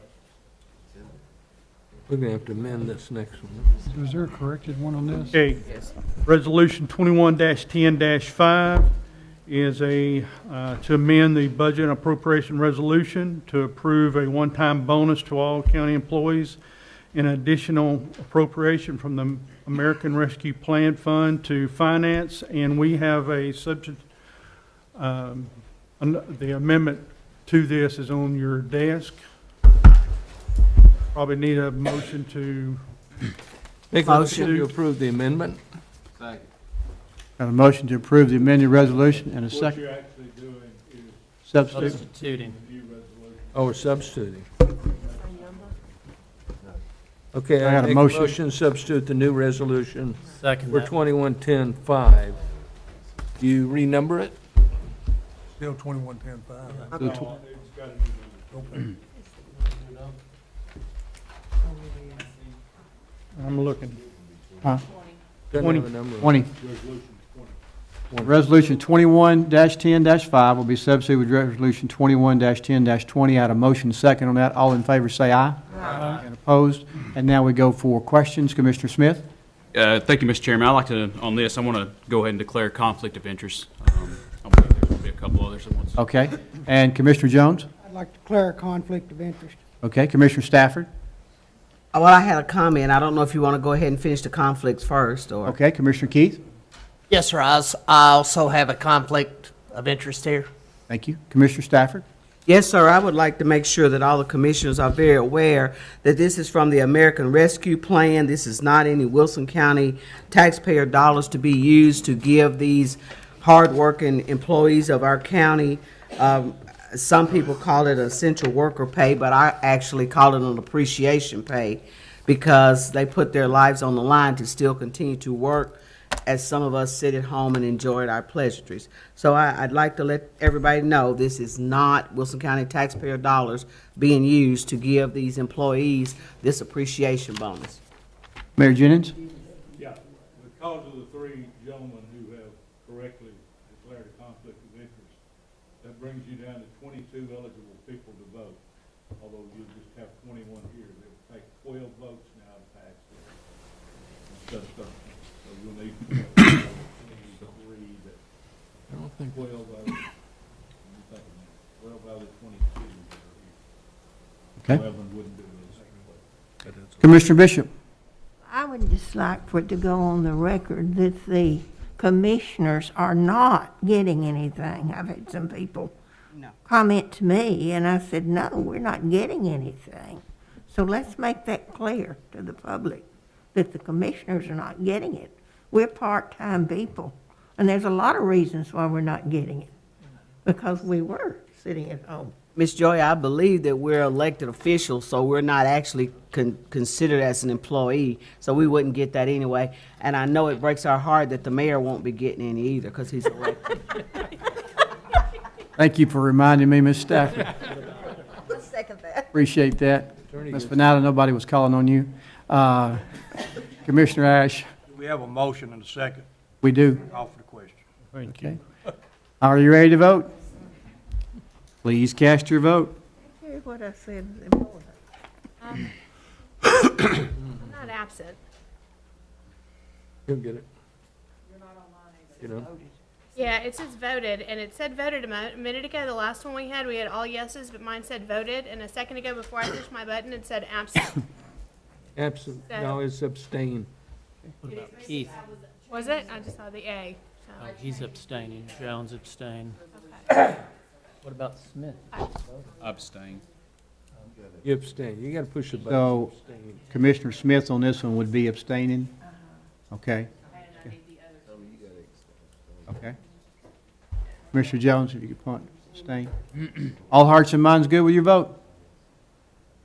We're going to have to amend this next one. Is there a corrected one on this? Yes. Okay. Resolution 21-10-5 is to amend the budget and appropriation resolution to approve a one-time bonus to all county employees, an additional appropriation from the American Rescue Plan Fund to finance, and we have a subject. The amendment to this is on your desk. Probably need a motion to Make a motion to approve the amendment. Got a motion to approve the amended resolution and a What second. you're actually doing is Substitute. Substituting. new resolution. Oh, we're substituting. Okay, I I got a make a motion. motion to substitute the new resolution Second for that. 2110-5. Do you renumber it? Still 2110.5. No, it's got a new number. I'm looking. Huh? Doesn't have a number. 20. Resolution 21-10-5 will be substituted with Resolution 21-10-20. I had a motion second on that. All in favor say aye. Aye. And opposed? And now we go for questions. Commissioner Smith? Thank you, Mr. Chairman. I'd like to, on this, I want to go ahead and declare conflict of interest. I believe there's going to be a couple others at once. Okay. And Commissioner Jones? I'd like to declare a conflict of interest. Okay. Commissioner Stafford? Well, I had a comment. I don't know if you want to go ahead and finish the conflicts first, or. Okay. Commissioner Keith? Yes, sir. I also have a conflict of interest here. Thank you. Commissioner Stafford? Yes, sir. I would like to make sure that all the commissioners are very aware that this is from the American Rescue Plan. This is not any Wilson County taxpayer dollars to be used to give these hardworking employees of our county. Some people call it essential worker pay, but I actually call it an appreciation pay because they put their lives on the line to still continue to work as some of us sit at home and enjoy our pleasantries. So I'd like to let everybody know this is not Wilson County taxpayer dollars being used to give these employees this appreciation bonus. Mayor Jennings? Yeah, because of the three gentlemen who have correctly declared a conflict of interest, that brings you down to 22 eligible people to vote, although you just have 21 here. It would take 12 votes now to pass this. Instead of 13. So you'll need to agree that I don't think 12 votes, 12 out of the 22 that are here. Okay. 11 wouldn't do this. Commissioner Bishop? I would just like for it to go on the record that the commissioners are not getting anything. I've had some people comment to me, and I said, no, we're not getting anything. So let's make that clear to the public, that the commissioners are not getting it. We're part-time people, and there's a lot of reasons why we're not getting it, because we were sitting at home. Ms. Joy, I believe that we're elected officials, so we're not actually considered as an employee, so we wouldn't get that anyway. And I know it breaks our heart that the mayor won't be getting any either, because he's elected. Thank you for reminding me, Ms. Stafford. Let's second that. Appreciate that. Ms. Finata, nobody was calling on you. Commissioner Ash? We have a motion and a second. We do. Call for the question. Okay. Are you ready to vote? Please cast your vote. Here's what I said is important. I'm not absent. You'll get it. You know? Yeah, it says voted, and it said voted a minute ago. The last one we had all yeses, but mine said voted, and a second ago before I pushed my button, it said absent. Absent, no, it's abstain. What about Keith? Was it? I just saw the A. So. Oh, he's abstaining. Jones abstained. Okay. What about Smith? Abstain. You abstain. You gotta push the button. So Abstain. Commissioner Smith on this one would be abstaining? Okay. Okay. Commissioner Jones, if you could point, abstain. All hearts and minds good with your vote?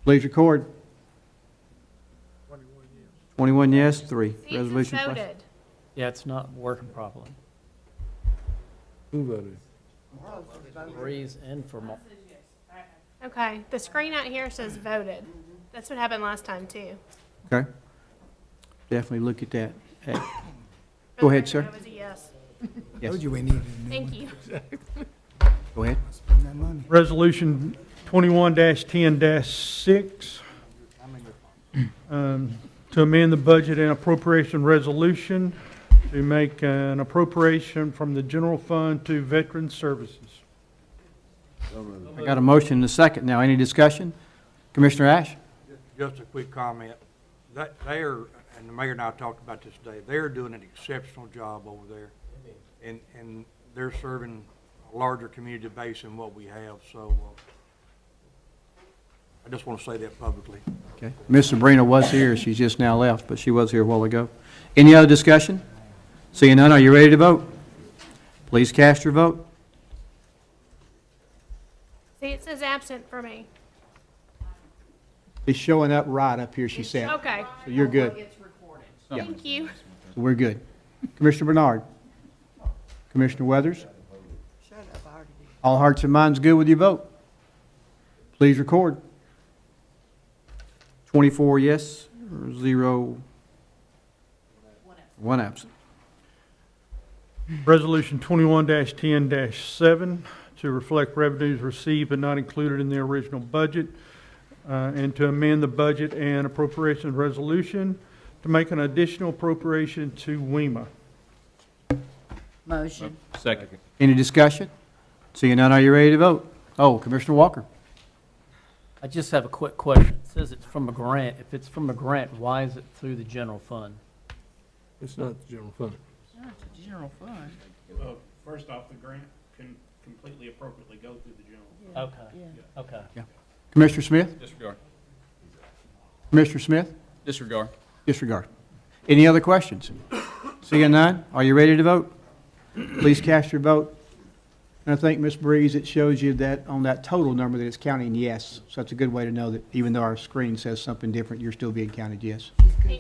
Please record. 21 yes, 3. See, it says Resolution passed. Yeah, it's not working properly. Who voted? Breeze and for Okay, the screen out here says voted. That's what happened last time, too. Okay. Definitely look at that. Hey. Go ahead, sir. That was a yes. Yes. Told you we needed a new Thank one. you. Go ahead. Spend that money. Resolution 21-10-6, to amend the budget and appropriation resolution to make an appropriation from the general fund to veteran services. I got a motion and a second now. Any discussion? Commissioner Ash? Just a quick comment. That they're, and the mayor and I talked about this today, they're doing an exceptional job over there. And they're serving a larger community base than what we have, so I just want to say that publicly. Okay. Miss Sabrina was here. She's just now left, but she was here a while ago. Any other discussion? Seeing none, are you ready to vote? Please cast your vote. See, it says absent for me. It's showing up right up here, she said. Okay. So you're good. Yeah. Thank you. So we're good. Commissioner Bernard? Commissioner Weathers? All hearts and minds good with your vote? Please record. 24 yes, 0, 1 absent. Resolution 21-10-7, to reflect revenues received but not included in the original budget, and to amend the budget and appropriations resolution to make an additional appropriation to WEMA. Motion. Second. Any discussion? Seeing none, are you ready to vote? Oh, Commissioner Walker. I just have a quick question. It says it's from a grant. If it's from a grant, why is it through the general fund? It's not the general fund. It's a general fund. First off, the grant can completely appropriately go through the general. Okay, okay. Yeah. Commissioner Smith? Disregard. Commissioner Smith? Disregard. Disregard. Any other questions? Seeing none, are you ready to vote? Please cast your vote. And I think, Ms. Breeze, it shows you that on that total number that it's counting yes. So that's a good way to know that even though our screen says something different, you're still being counted yes.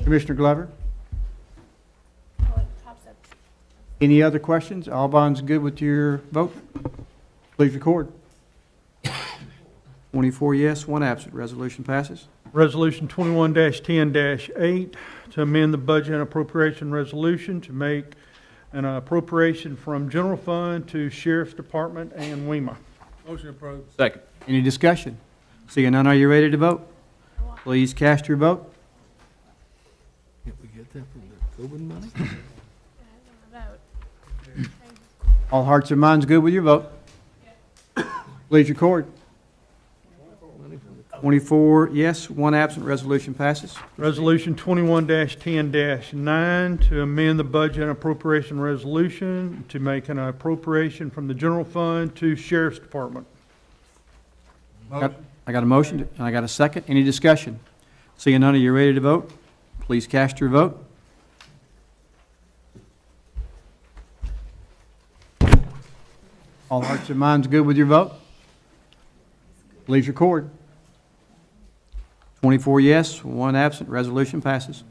Commissioner Glover? Oh, it pops up. Any other questions? All bonds good with your vote? Please record. 24 yes, 1 absent. Resolution passes. Resolution 21-10-8, to amend the budget and appropriation resolution to make an appropriation from general fund to Sheriff's Department and WEMA. Motion approved. Second. Any discussion? Seeing none, are you ready to vote? Please cast your vote. Can't we get that from the COVID money? Vote. All hearts and minds good with your vote? Please record. 24 yes, 1 absent. Resolution passes. Resolution 21-10-9, to amend the budget and appropriation resolution to make an appropriation from the general fund to Sheriff's Department. I got a motion and I got a second. Any discussion? Seeing none, are you ready to vote? Please cast your vote. All hearts and minds good with your vote? Please record. 24 yes, 1 absent. Resolution passes.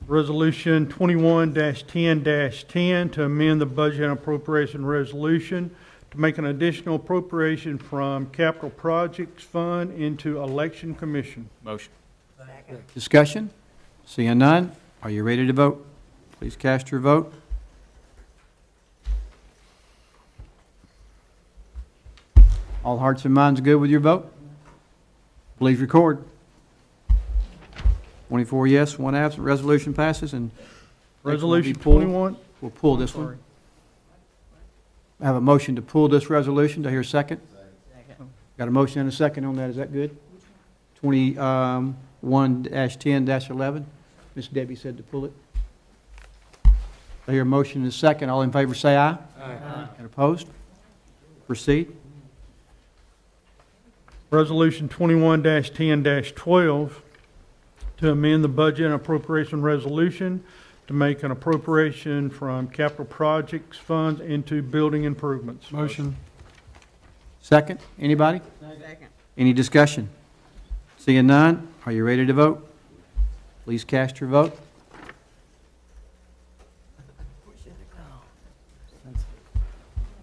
Resolution 21-10-10, to amend the budget and appropriation resolution to make an additional appropriation from Capital Projects Fund into Election Commission. Motion. Discussion? Seeing none, are you ready to vote? Please cast your vote. All hearts and minds good with your vote? Please record. 24 yes, 1 absent. Resolution passes, and Resolution 21. We'll pull this one. I have a motion to pull this resolution. Do I hear a second? Second. Got a motion and a second on that. Is that good? 21-10-11. Miss Debbie said to pull it. I hear a motion and a second. All in favor say aye. Aye. And opposed? Proceed. Resolution 21-10-12, to amend the budget and appropriation resolution to make an appropriation from capital projects funds into building improvements. Motion. Second. Anybody? Second. Any discussion? Seeing none, are you ready to vote? Please cast your vote.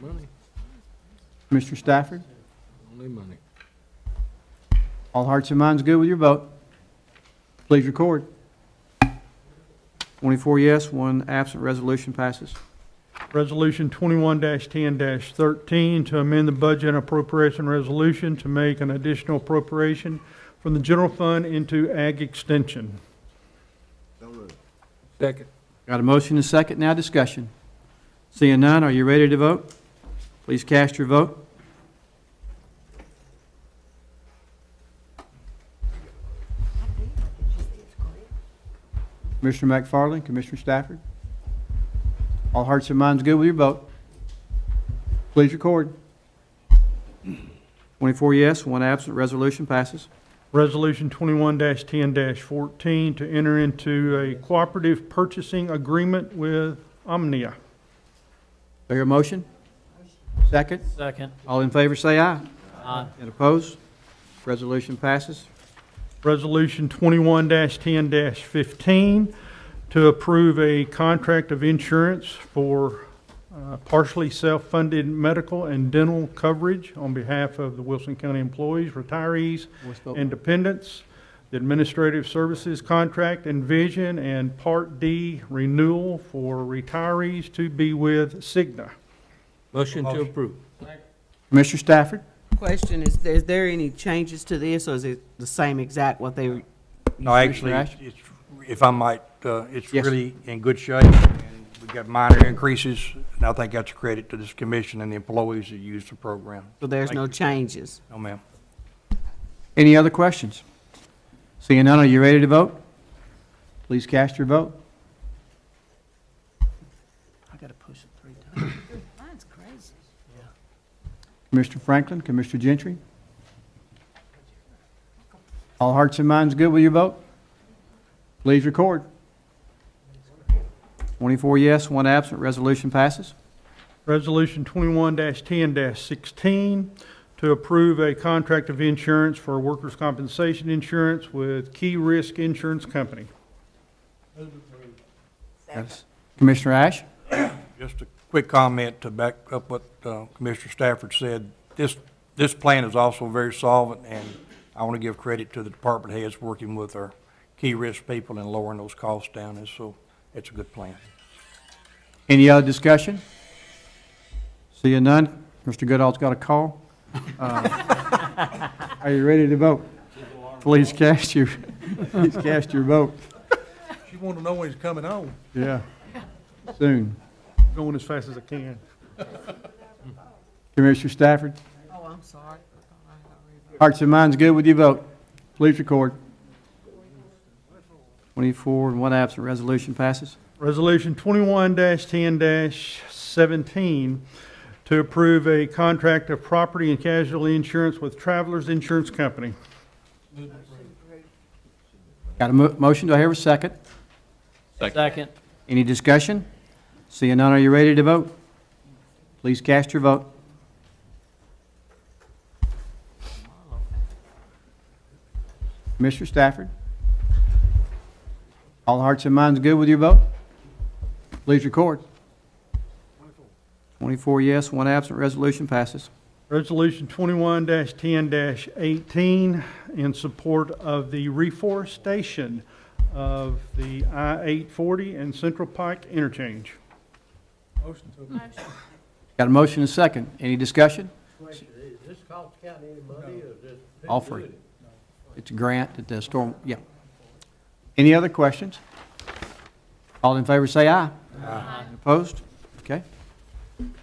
Money. Commissioner Stafford? Only money. All hearts and minds good with your vote? Please record. 24 yes, 1 absent. Resolution passes. Resolution 21-10-13, to amend the budget and appropriation resolution to make an additional appropriation from the general fund into ag extension. Second. Got a motion and a second. Now discussion. Seeing none, are you ready to vote? Please cast your vote. Commissioner McFarland, Commissioner Stafford. All hearts and minds good with your vote? Please record. 24 yes, 1 absent. Resolution passes. Resolution 21-10-14 to enter into a cooperative purchasing agreement with Omnia. Do I hear a motion? Second? Second. All in favor, say aye. Aye. And opposed? Resolution passes. Resolution 21-10-15 to approve a contract of insurance for partially self-funded medical and dental coverage on behalf of the Wilson County employees, retirees, and dependents, the administrative services contract and vision, and Part D renewal for retirees to be with Cigna. Motion to approve. Commissioner Stafford? Question, is there any changes to this, or is it the same exact what they? No, actually, Rash? it's, if I might, it's Yes. really in good shape, and we've got minor increases, and I think that's a credit to this commission and the employees that use the program. So there's no changes? No, ma'am. Any other questions? Seeing none, are you ready to vote? Please cast your vote. I gotta push it 3 times. Mine's crazy. Commissioner Franklin, Commissioner Gentry? All hearts and minds good with your vote? Please record. 24 yes, 1 absent. Resolution passes. Resolution 21-10-16 to approve a contract of insurance for workers' compensation insurance with Key Risk Insurance Company. Yes. Commissioner Ash? Just a quick comment to back up what Commissioner Stafford said. This plan is also very solvent, and I want to give credit to the department heads working with our key risk people and lowering those costs down. And so it's a good plan. Any other discussion? Seeing none, Mr. Goodall's got a call. Are you ready to vote? Please cast your vote. You want to know when he's coming home. Yeah, soon. Going as fast as I can. Commissioner Stafford? Oh, I'm sorry. Hearts and minds good with your vote? Please record. 24 and 1 absent. Resolution passes. Resolution 21-10-17 to approve a contract of property and casualty insurance with Travelers Insurance Company. Got a motion? Do I hear a second? Second. Any discussion? Seeing none, are you ready to vote? Please cast your vote. Commissioner Stafford? All hearts and minds good with your vote? Please record. 24 yes, 1 absent. Resolution passes. Resolution 21-10-18 in support of the reforestation of the I-840 and Central Pike interchange. Motion to approve. Got a motion and a second. Any discussion? Question, is this cost county any money, or is this? All free. It's a grant that the storm, yeah. Any other questions? All in favor say aye. Aye. Opposed? Okay.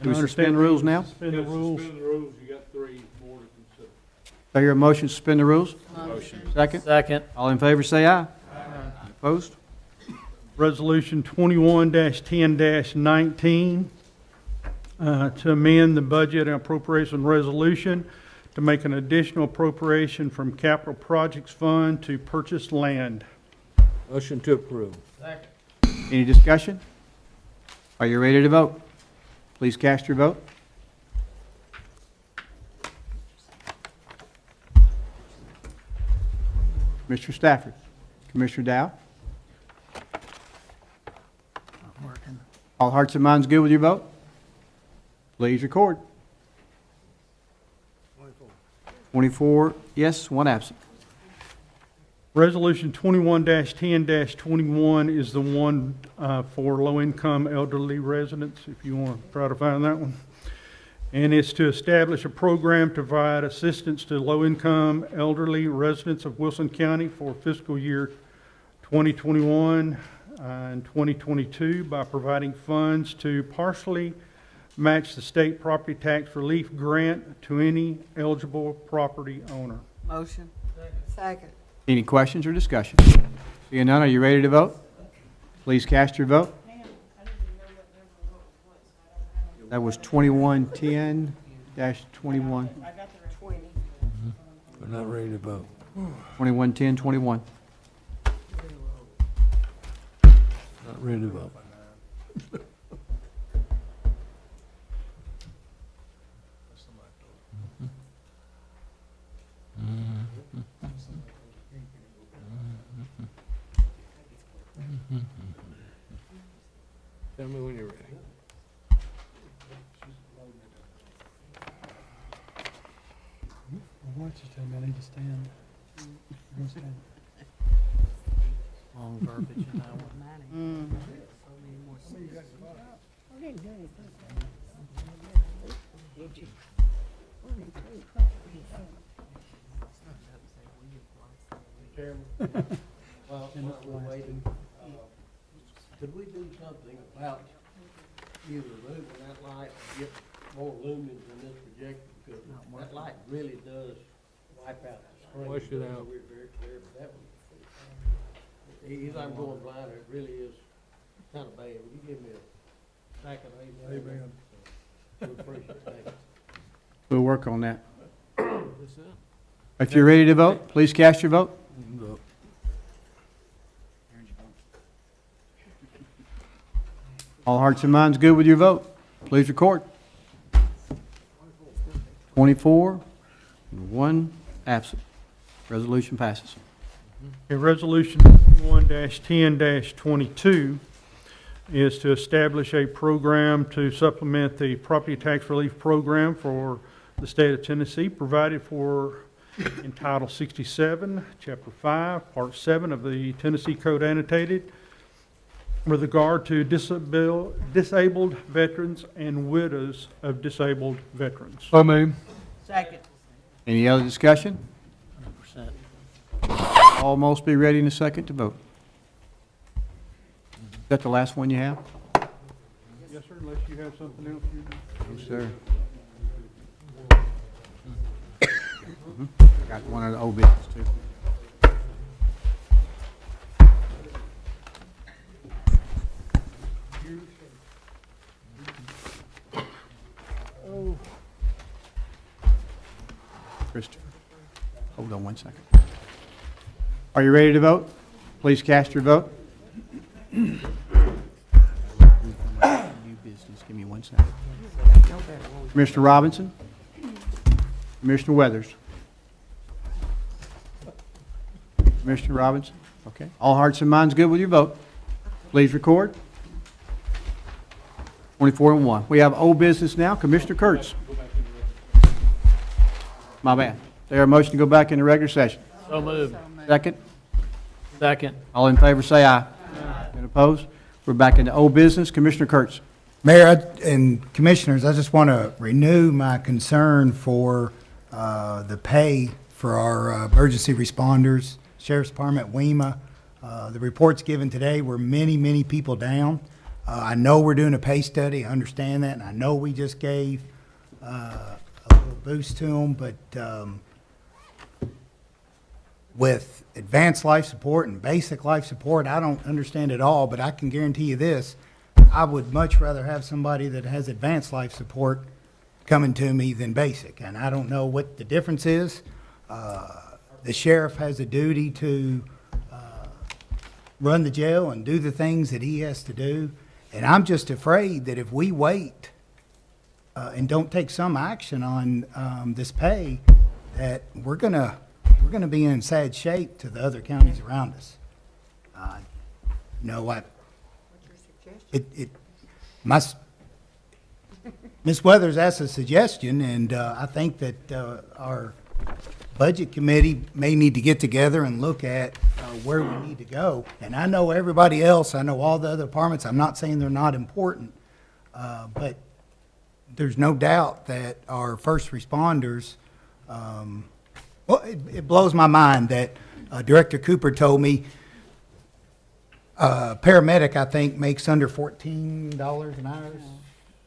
Do we suspend the rules now? Suspend the rules. Suspend the rules, you got 3 more to consider. Do I hear a motion to suspend the rules? Motion. Second? Second. All in favor say aye. Opposed? Resolution 21-10-19 to amend the budget and appropriation resolution to make an additional appropriation from capital projects fund to purchase land. Motion to approve. Second. Any discussion? Are you ready to vote? Please cast your vote. Mr. Stafford. Commissioner Dow. All hearts and minds good with your vote? Please record. 24 yes, 1 absent. Resolution 21-10-21 is the one for low-income elderly residents, if you want to try to find that one. And it's to establish a program to provide assistance to low-income elderly residents of Wilson County for fiscal year 2021 and 2022 by providing funds to partially match the state property tax relief grant to any eligible property owner. Motion. Second. Any questions or discussion? Seeing none, are you ready to vote? Please cast your vote. That was 21-10-21. We're not ready to vote. 211021. Not ready to vote. Tell me when you're ready. Why don't you tell me I need to stand? Long verbiage in that one. Well, while we're waiting, could we do something about either removing that light or get more lumens in this projector? Because that light really does wipe out the screen. Wash it out. We're very clear, but that one, either I'm going blind, or it really is kind of bad. Would you give me a second? Amen. We appreciate that. We'll work on that. If you're ready to vote, please cast your vote. Vote. All hearts and minds good with your vote? Please record. 24, and 1 absent. Resolution passes. Okay, Resolution 21-10-22 is to establish a program to supplement the property tax relief program for the state of Tennessee, provided for in Title 67, Chapter 5, Part 7 of the Tennessee Code Annotated, with regard to disabled veterans and widows of disabled veterans. So moved. Second. Any other discussion? 100%. All must be ready in a second to vote. Is that the last one you have? Yes, sir, unless you have something else you No, sir. Got one of the old business, too. Christopher, hold on 1 second. Are you ready to vote? Please cast your vote. New business, give me 1 second. Commissioner Robinson? Commissioner Weathers? Commissioner Robinson? Okay. All hearts and minds good with your vote? Please record. 24-1. We have old business now. Commissioner Kurtz. My bad. There a motion to go back into regular session? So moved. Second? Second. All in favor say aye. And opposed? We're back into old business. Commissioner Kurtz. Mayor and Commissioners, I just want to renew my concern for the pay for our emergency responders, Sheriff's Department, WEMA. The reports given today were many people down. I know we're doing a pay study, I understand that, and I know we just gave a little boost to them, but with advanced life support and basic life support, I don't understand it all, but I can guarantee you this, I would much rather have somebody that has advanced life support coming to me than basic, and I don't know what the difference is. The sheriff has a duty to run the jail and do the things that he has to do, and I'm just afraid that if we wait and don't take some action on this pay, that we're gonna be in sad shape to the other counties around us. Ms. Weathers asked a suggestion, and I think that our budget committee may need to get together and look at where we need to go. And I know everybody else, I know all the other departments, I'm not saying they're not important, but there's no doubt that our first responders, well, it blows my mind that Director Cooper told me paramedic, I think, makes under $14 an hour.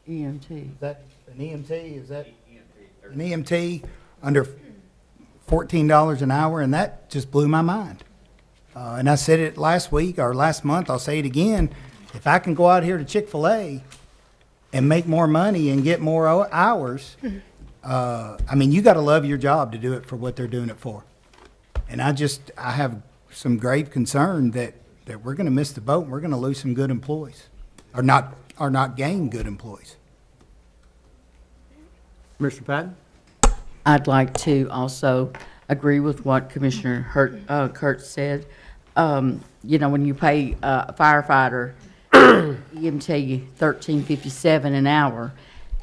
EMT. Is that an EMT? Is that an EMT under $14 an hour? And that just blew my mind. And I said it last week or last month. I'll say it again. If I can go out here to Chick-fil-A and make more money and get more hours, I mean, you got to love your job to do it for what they're doing it for. And I have some grave concern that we're going to miss the boat and we're going to lose some good employees, or not gain good employees. Commissioner Patton? I'd like to also agree with what Commissioner Kurt said. You know, when you pay a firefighter, EMT, $13.57 an hour,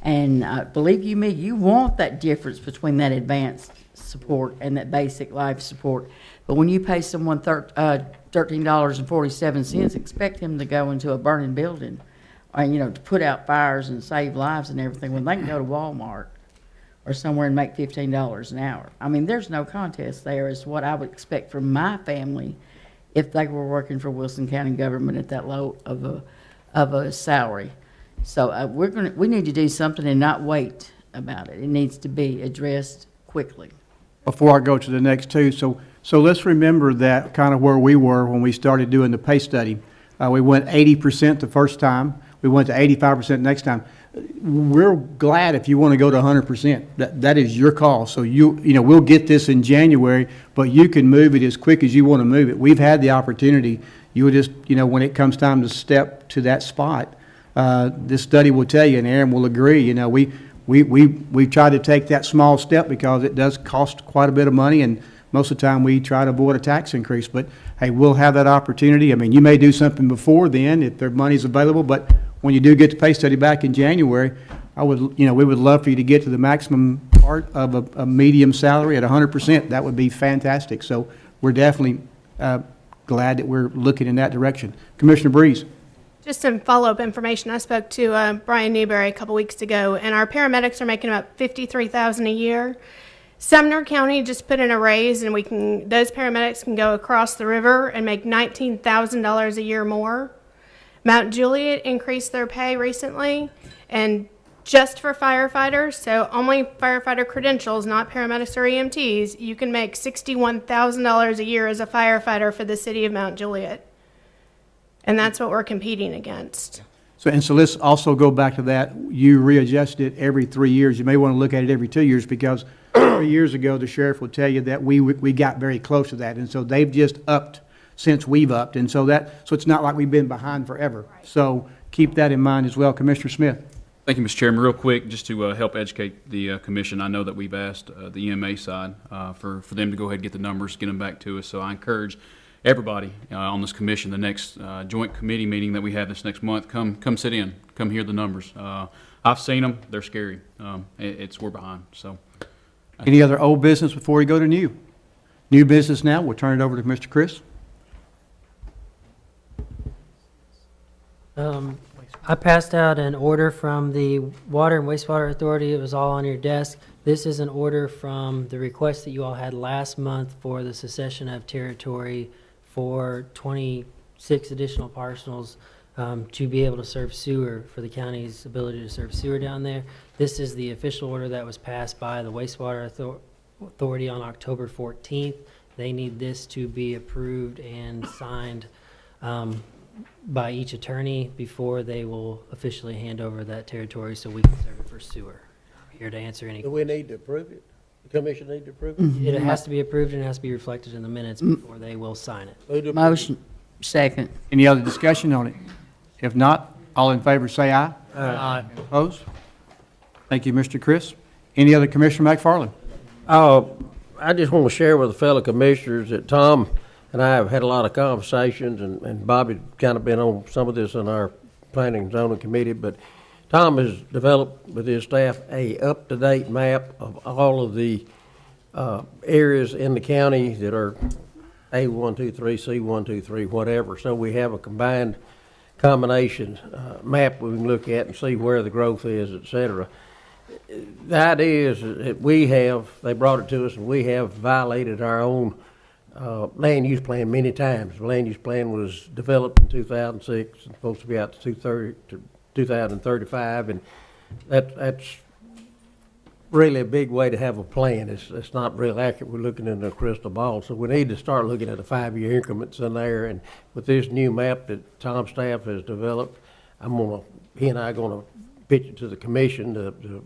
and believe you me, you want that difference between that advanced support and that basic life support. But when you pay someone $13.47, expect him to go into a burning building, and you know, to put out fires and save lives and everything, when they can go to Walmart or somewhere and make $15 an hour. I mean, there's no contest there. Is what I would expect from my family if they were working for Wilson County government at that low of a salary. So we need to do something and not wait about it. It needs to be addressed quickly. Before I go to the next two, so let's remember that kind of where we were when we started doing the pay study. We went 80% the first time. We went to 85% next time. We're glad if you want to go to 100%. That is your call. So you know, we'll get this in January, but you can move it as quick as you want to move it. We've had the opportunity. You will just, you know, when it comes time to step to that spot, this study will tell you, and Aaron will agree, you know, we try to take that small step because it does cost quite a bit of money, and most of the time we try to avoid a tax increase. But hey, we'll have that opportunity. I mean, you may do something before then if their money's available, but when you do get the pay study back in January, we would love for you to get to the maximum part of a medium salary at 100%. That would be fantastic. So we're definitely glad that we're looking in that direction. Commissioner Breeze. Just some follow-up information. I spoke to Brian Newberry a couple weeks ago, and our paramedics are making about $53,000 a year. Sumner County just put in a raise, and those paramedics can go across the river and make $19,000 a year more. Mount Juliet increased their pay recently, and just for firefighters, so only firefighter credentials, not paramedics or EMTs, you can make $61,000 a year as a firefighter for the city of Mount Juliet. And that's what we're competing against. So let's also go back to that. You readjust it every 3 years. You may want to look at it every 2 years, because 3 years ago, the sheriff will tell you that we got very close to that. And so they've just upped since we've upped. And so it's not like we've been behind forever. Right. So keep that in mind as well. Commissioner Smith. Thank you, Mr. Chairman. Real quick, just to help educate the commission, I know that we've asked the EMA side for them to go ahead and get the numbers, get them back to us. So I encourage everybody on this commission, the next joint committee meeting that we have this next month, come sit in, come hear the numbers. I've seen them; they're scary. We're behind. So, any other old business before we go to new? New business now. We'll turn it over to Mr. Chris. I passed out an order from the Water and Wastewater Authority. It was all on your desk. This is an order from the request that you all had last month for the secession of territory for 26 additional parcels to be able to serve sewer, for the county's ability to serve sewer down there. This is the official order that was passed by the Wastewater Authority on October 14th. They need this to be approved and signed by each attorney before they will officially hand over that territory so we can serve it for sewer. I'm here to answer any questions. Do we need to approve it? The commission need to approve it? It has to be approved and it has to be reflected in the minutes before they will sign it. Motion. Second. Any other discussion on it? If not, all in favor say aye. Aye. Opposed? Thank you, Mr. Chris. Any other, Commissioner McFarland? I just want to share with the fellow commissioners that Tom and I have had a lot of conversations, and Bobby kind of been on some of this in our planning and zoning committee, but Tom has developed with his staff a up-to-date map of all of the areas in the county that are A123, C123, whatever. So we have a combination map we can look at and see where the growth is, et cetera. The idea is that they brought it to us, and we have violated our own land use plan many times. The land use plan was developed in 2006 and supposed to be out to 2035, and that's really a big way to have a plan. It's not real accurate. We're looking in a crystal ball, so we need to start looking at the 5-year increments in there. And with this new map that Tom's staff has developed, he and I are going to pitch it to the commission, the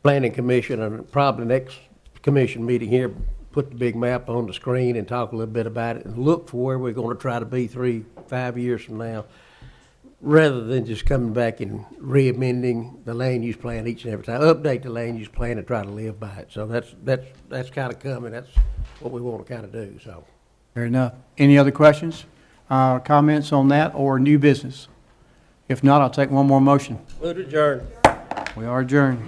planning commission, and probably next commission meeting here put the big map on the screen and talk a little bit about it and look for where we're gonna try to be 3-5 years from now, rather than just coming back and re-amending the land use plan each and every time. Update the land use plan and try to live by it. So that's kind of coming. That's what we want to kind of do, so. Fair enough. Any other questions, comments on that, or new business? If not, I'll take one more motion. Move to adjourn. We are adjourned.